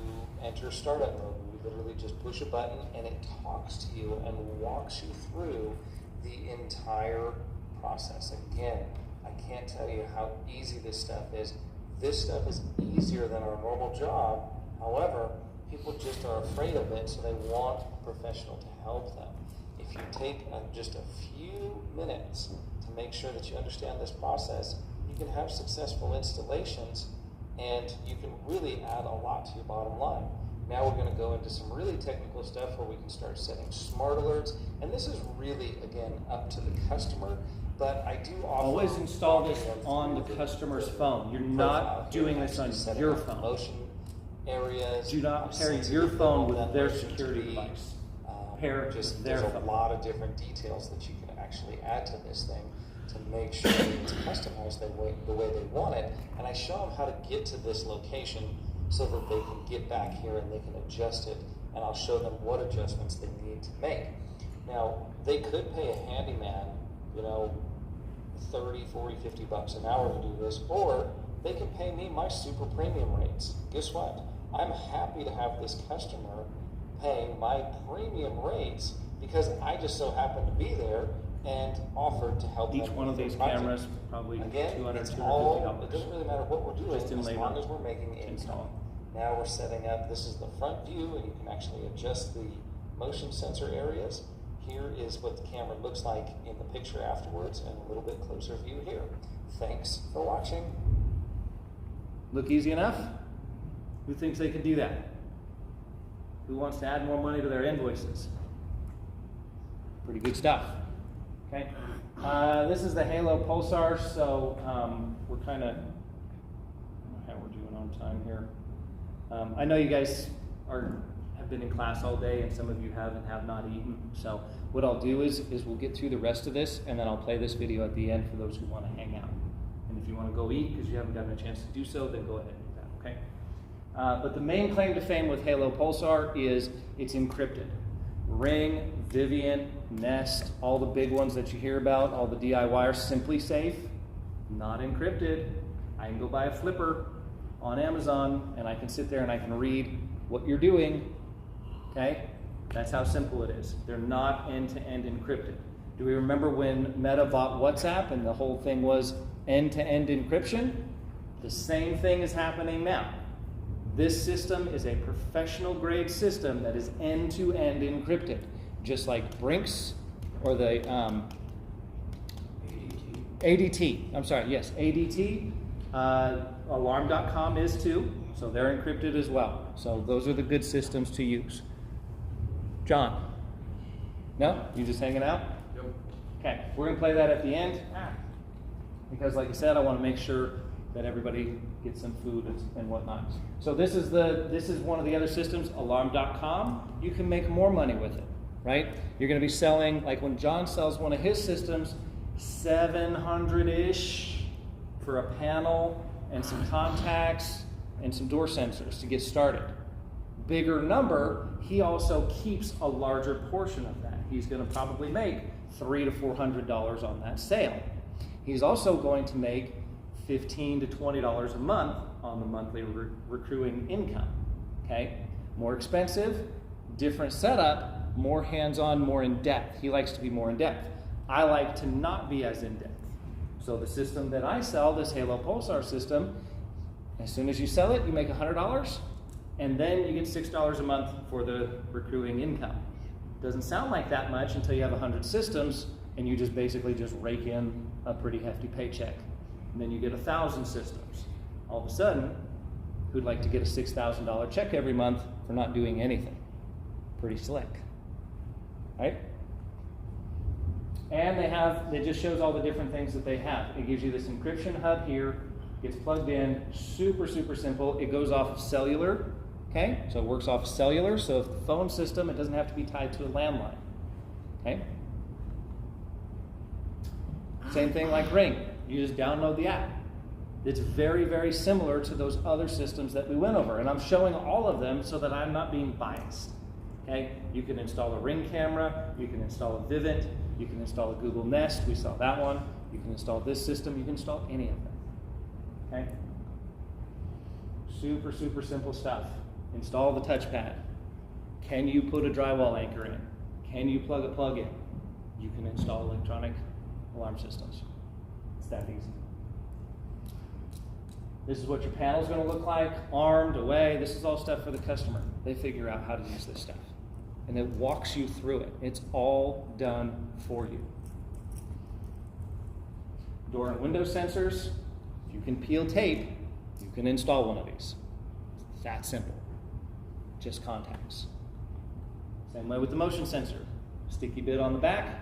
enter startup mode. You literally just push a button and it talks to you and walks you through the entire process. Again, I can't tell you how easy this stuff is. This stuff is easier than our normal job. However, people just are afraid of it, so they want a professional to help them. If you take just a few minutes to make sure that you understand this process, you can have successful installations and you can really add a lot to your bottom line. Now we're going to go into some really technical stuff where we can start setting smart alerts, and this is really, again, up to the customer, but I do offer... Always install this on the customer's phone. You're not doing this on your phone. Motion areas. Do not pair your phone with their security device. Pair just their phone. There's a lot of different details that you can actually add to this thing to make sure that it's customized the way they want it. And I show them how to get to this location so that they can get back here and they can adjust it. And I'll show them what adjustments they need to make. Now, they could pay a handyman, you know, 30, 40, 50 bucks an hour to do this, or they can pay me my super premium rates. Guess what? I'm happy to have this customer paying my premium rates because I just so happen to be there and offered to help them. Each one of these cameras probably again, $200, it's $250. all, it doesn't really matter what we're doing Just in as labor. long as we're making income. Now we're setting up, this is the front view, and you can actually adjust the motion sensor areas. Here is what the camera looks like in the picture afterwards, and a little bit closer view here. Thanks for watching. Look easy enough? Who thinks they can do that? Who wants to add more money to their invoices? Pretty good stuff. Okay. This is the Halo Pulsar, so we're kind of, I don't know how we're doing on time here. I know you guys have been in class all day, and some of you have and have not eaten. So what I'll do is we'll get through the rest of this, and then I'll play this video at the end for those who want to hang out. And if you want to go eat because you haven't gotten a chance to do so, then go ahead and do that, okay? But the main claim to fame with Halo Pulsar is it's encrypted. Ring, Vivian, Nest, all the big ones that you hear about, all the DIYers, Simply Safe, not encrypted. I can go buy a flipper on Amazon, and I can sit there and I can read what you're doing, okay? That's how simple it is. They're not end-to-end encrypted. Do we remember when Meta bought WhatsApp and the whole thing was end-to-end encryption? The same thing is happening now. This system is a professional-grade system that is end-to-end encrypted, just like Brinks or the ADT. I'm sorry, yes, ADT. Alarm.com is too, so they're encrypted as well. So those are the good systems to use. John? No? You just hanging out? Yep. Okay, we're going to play that at the end. Because like I said, I want to make sure that everybody gets some food and whatnot. So this is one of the other systems, Alarm.com. You can make more money with it, right? You're going to be selling, like when John sells one of his systems, $700-ish for a panel and some contacts and some door sensors to get started. Bigger number, he also keeps a larger portion of that. He's going to probably make $300 to $400 on that sale. He's also going to make $15 to $20 a month on the monthly recruiting income. Okay? More expensive, different setup, more hands-on, more in-depth. He likes to be more in-depth. I like to not be as in-depth. So the system that I sell, this Halo Pulsar system, as soon as you sell it, you make $100, and then you get $6 a month for the recruiting income. Doesn't sound like that much until you have 100 systems, and you just basically just rake in a pretty hefty paycheck. And then you get 1,000 systems. All of a sudden, who'd like to get a $6,000 check every month for not doing anything? Pretty slick, right? And it just shows all the different things that they have. It gives you this encryption hub here, gets plugged in, super, super simple. It goes off of cellular, okay? So it works off cellular, so if the phone system, it doesn't have to be tied to a landline, okay? Same thing like Ring. You just download the app. It's very, very similar to those other systems that we went over. And I'm showing all of them so that I'm not being biased. Okay? You can install a Ring camera. You can install a Vivint. You can install a Google Nest. We saw that one. You can install this system. You can install any of them. Okay? Super, super simple stuff. Install the touchpad. Can you put a drywall anchor in? Can you plug a plug in? You can install electronic alarm systems. It's that easy. This is what your panel is going to look like, armed, away. This is all stuff for the customer. They figure out how to use this stuff. And it walks you through it. It's all done for you. Door and window sensors. If you can peel tape, you can install one of these. It's that simple. Just contacts. Same way with the motion sensor. Sticky bit on the back,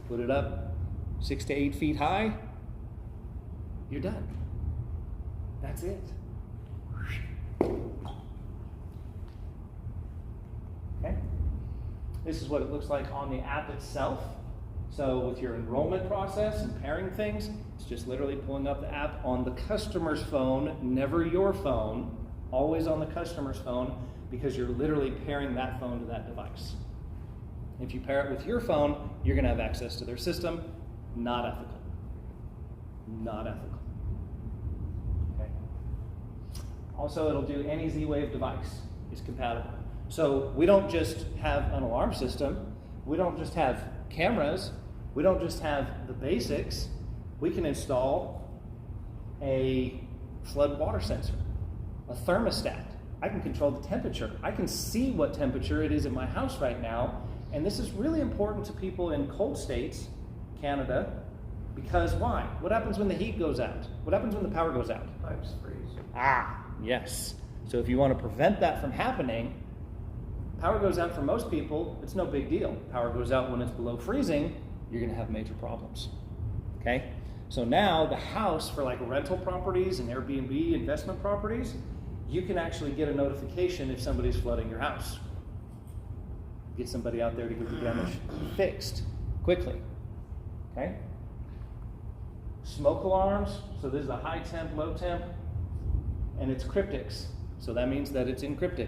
put it up 6 to 8 feet high, you're done. That's it. Okay. This is what it looks like on the app itself. So with your enrollment process and pairing things, it's just literally pulling up the app on the customer's phone, never your phone, always on the customer's phone, because you're literally pairing that phone to that device. If you pair it with your phone, you're going to have access to their system. Not ethical. Not ethical. Okay. Also, it'll do any Z-Wave device is compatible. So we don't just have an alarm system. We don't just have cameras. We don't just have the basics. We can install a flood water sensor, a thermostat. I can control the temperature. I can see what temperature it is in my house right now. And this is really important to people in cold states, Canada, because why? What happens when the heat goes out? What happens when the power goes out? Pipes freeze. Yes. So if you want to prevent that from happening, power goes out for most people, it's no big deal. Power goes out when it's below freezing, you're going to have major problems. Okay? So now the house for like rental properties and Airbnb investment properties, you can actually get a notification if somebody's flooding your house. Get somebody out there to get the damage fixed quickly. Okay? Smoke alarms. So this is a high temp, low temp, and it's cryptics. So that means that it's encrypted.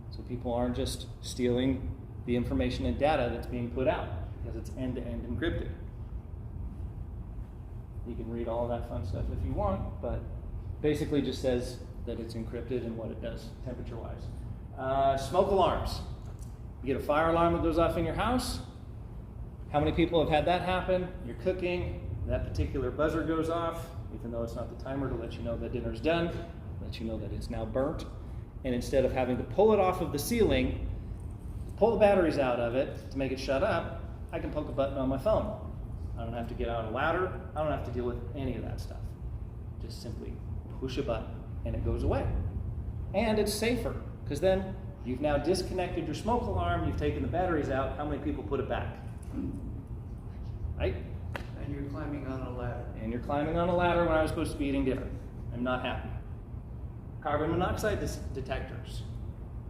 So people aren't just stealing the information and data that's being put out because it's end-to-end encrypted. You can read all of that fun stuff if you want, but basically just says that it's encrypted and what it does temperature-wise. Smoke alarms. You get a fire alarm that goes off in your house. How many people have had that happen? You're cooking, that particular buzzer goes off, even though it's not the timer to let you know that dinner's done, let you know that it's now burnt. And instead of having to pull it off of the ceiling, pull the batteries out of it to make it shut up, I can poke a button on my phone. I don't have to get out a ladder. I don't have to deal with any of that stuff. Just simply push a button and it goes away. And it's safer because then you've now disconnected your smoke alarm, you've taken the batteries out. How many people put it back? Right? And you're climbing on a ladder. And you're climbing on a ladder when I was supposed to be eating dinner. I'm not happy. Carbon monoxide detectors.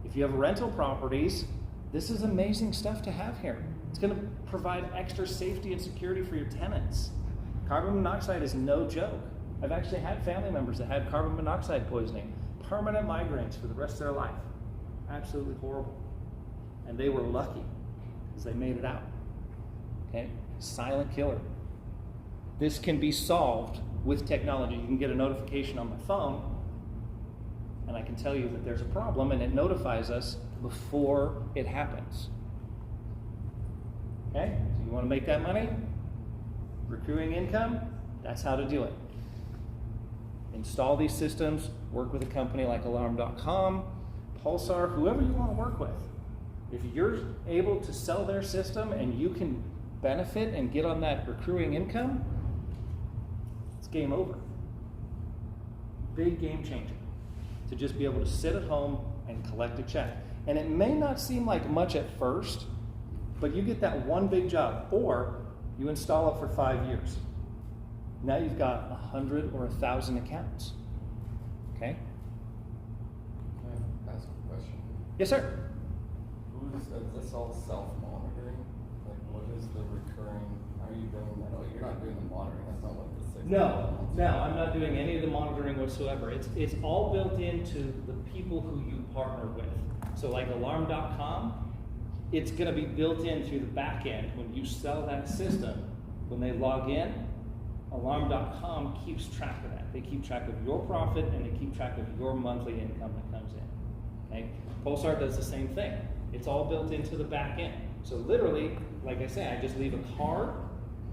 If you have rental properties, this is amazing stuff to have here. It's going to provide extra safety and security for your tenants. Carbon monoxide is no joke. I've actually had family members that had carbon monoxide poisoning, permanent migraines for the rest of their life. Absolutely horrible. And they were lucky because they made it out. Okay? Silent killer. This can be solved with technology. You can get a notification on my phone and I can tell you that there's a problem and it notifies us before it happens. Okay? So you want to make that money? Recurring income? That's how to do it. Install these systems, work with a company like Alarm.com, Pulsar, whoever you want to work with. If you're able to sell their system and you can benefit and get on that recurring income, it's game over. Big game changer. To just be able to sit at home and collect a check. And it may not seem like much at first, but you get that one big job, or you install it for 5 years. Now you've got 100 or 1,000 accounts. Okay? Can I ask a question? Yes, sir. Is this all self-monitoring? Like, what is the recurring? How are you doing? I know you're not doing the monitoring. That's not what the 6 No, I'm not doing any of the monitoring whatsoever. It's all built into the people who you partner with. So like Alarm.com, it's going to be built in through the back end. When you sell that system, when they log in, Alarm.com keeps track of that. They keep track of your profit and they keep track of your monthly income that comes in. Okay? Pulsar does the same thing. It's all built into the back end. So literally, like I say, I just leave a card.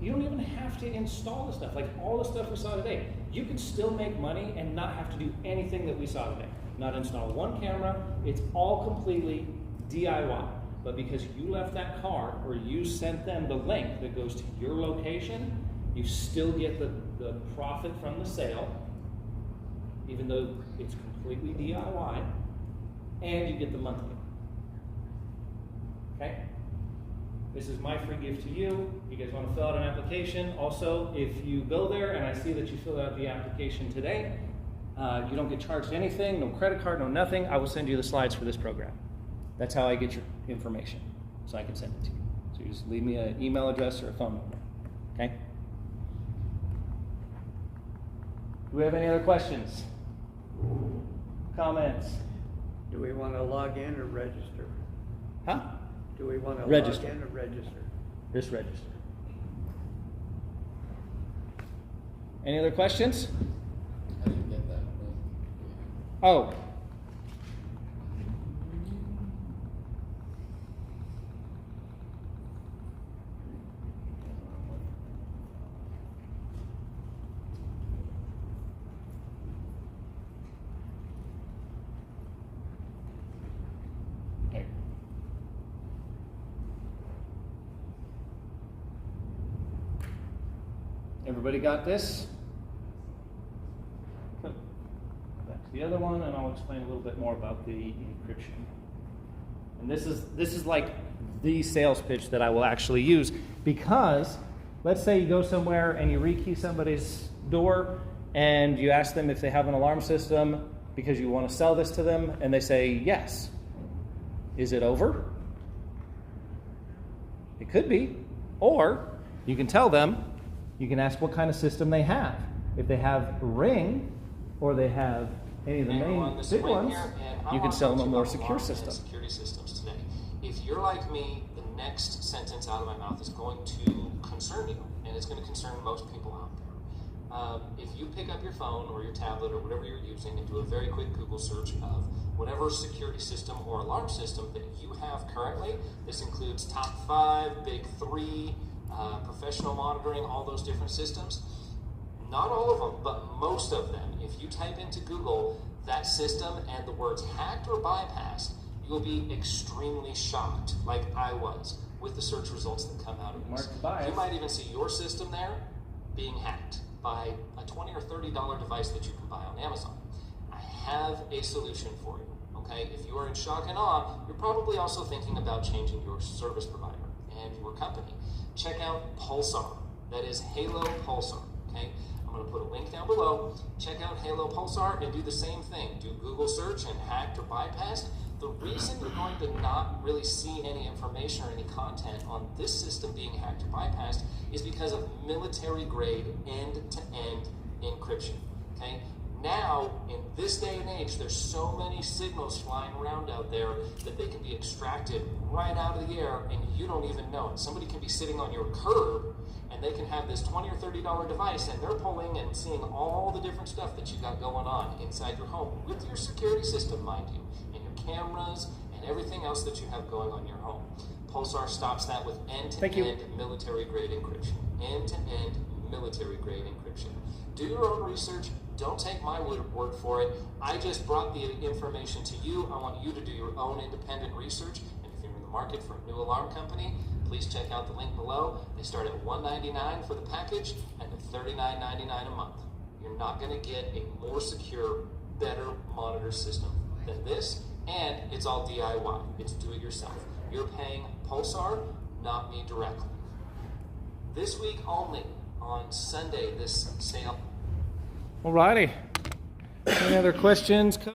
You don't even have to install the stuff. Like all the stuff we saw today, you can still make money and not have to do anything that we saw today. Not install one camera. It's all completely DIY. But because you left that card or you sent them the link that goes to your location, you still get the profit from the sale, even though it's completely DIY, and you get the monthly. Okay? This is my free gift to you. If you guys want to fill out an application, also, if you go there and I see that you filled out the application today, you don't get charged anything, no credit card, no nothing. I will send you the slides for this program. That's how I get your information, so I can send it to you. So you just leave me an email address or a phone number. Okay? Do we have any other questions? Comments? Do we want to log in or register? Huh? Do we want to Register. log in or register? Just register. Any other questions? I didn't get that. Oh. Okay. Everybody got this? Good. Back to the other one, and I'll explain a little bit more about the encryption. And this is like the sales pitch that I will actually use, because let's say you go somewhere and you rekey somebody's door and you ask them if they have an alarm system because you want to sell this to them, and they say yes. Is it over? It could be. Or you can tell them, you can ask what kind of system they have. If they have Ring, or they have any of the main big ones, you can sell them a more secure system. Security systems today. If you're like me, the next sentence out of my mouth is going to concern you, and it's going to concern most people out there. If you pick up your phone or your tablet or whatever you're using and do a very quick Google search of whatever security system or alarm system that you have currently, this includes top 5, big 3, professional monitoring, all those different systems. Not all of them, but most of them. If you type into Google that system and the words hacked or bypassed, you will be extremely shocked, like I was, with the search results that come out of this. You might even see your system there being hacked by a $20 or $30 device that you can buy on Amazon. I have a solution for you, okay? If you are in shock and awe, you're probably also thinking about changing your service provider and your company. Check out Pulsar. That is Halo Pulsar, okay? I'm going to put a link down below. Check out Halo Pulsar and do the same thing. Do Google search and hacked or bypassed. The reason you're going to not really see any information or any content on this system being hacked or bypassed is because of military-grade end-to-end encryption, okay? Now, in this day and age, there's so many signals flying around out there that they can be extracted right out of the air and you don't even know it. Somebody can be sitting on your curb and they can have this $20 or $30 device and they're pulling and seeing all the different stuff that you got going on inside your home with your security system, mind you, and your cameras and everything else that you have going on in your home. Pulsar stops that with end-to-end military-grade encryption. End-to-end military-grade encryption. Do your own research. Don't take my word for it. I just brought the information to you. I want you to do your own independent research. And if you're in the market for a new alarm company, please check out the link below. They start at $199 for the package and at $39.99 a month. You're not going to get a more secure, better monitor system than this, and it's all DIY. It's do-it-yourself. You're paying Pulsar, not me directly. This week only, on Sunday, this sale. Alrighty. Any other questions?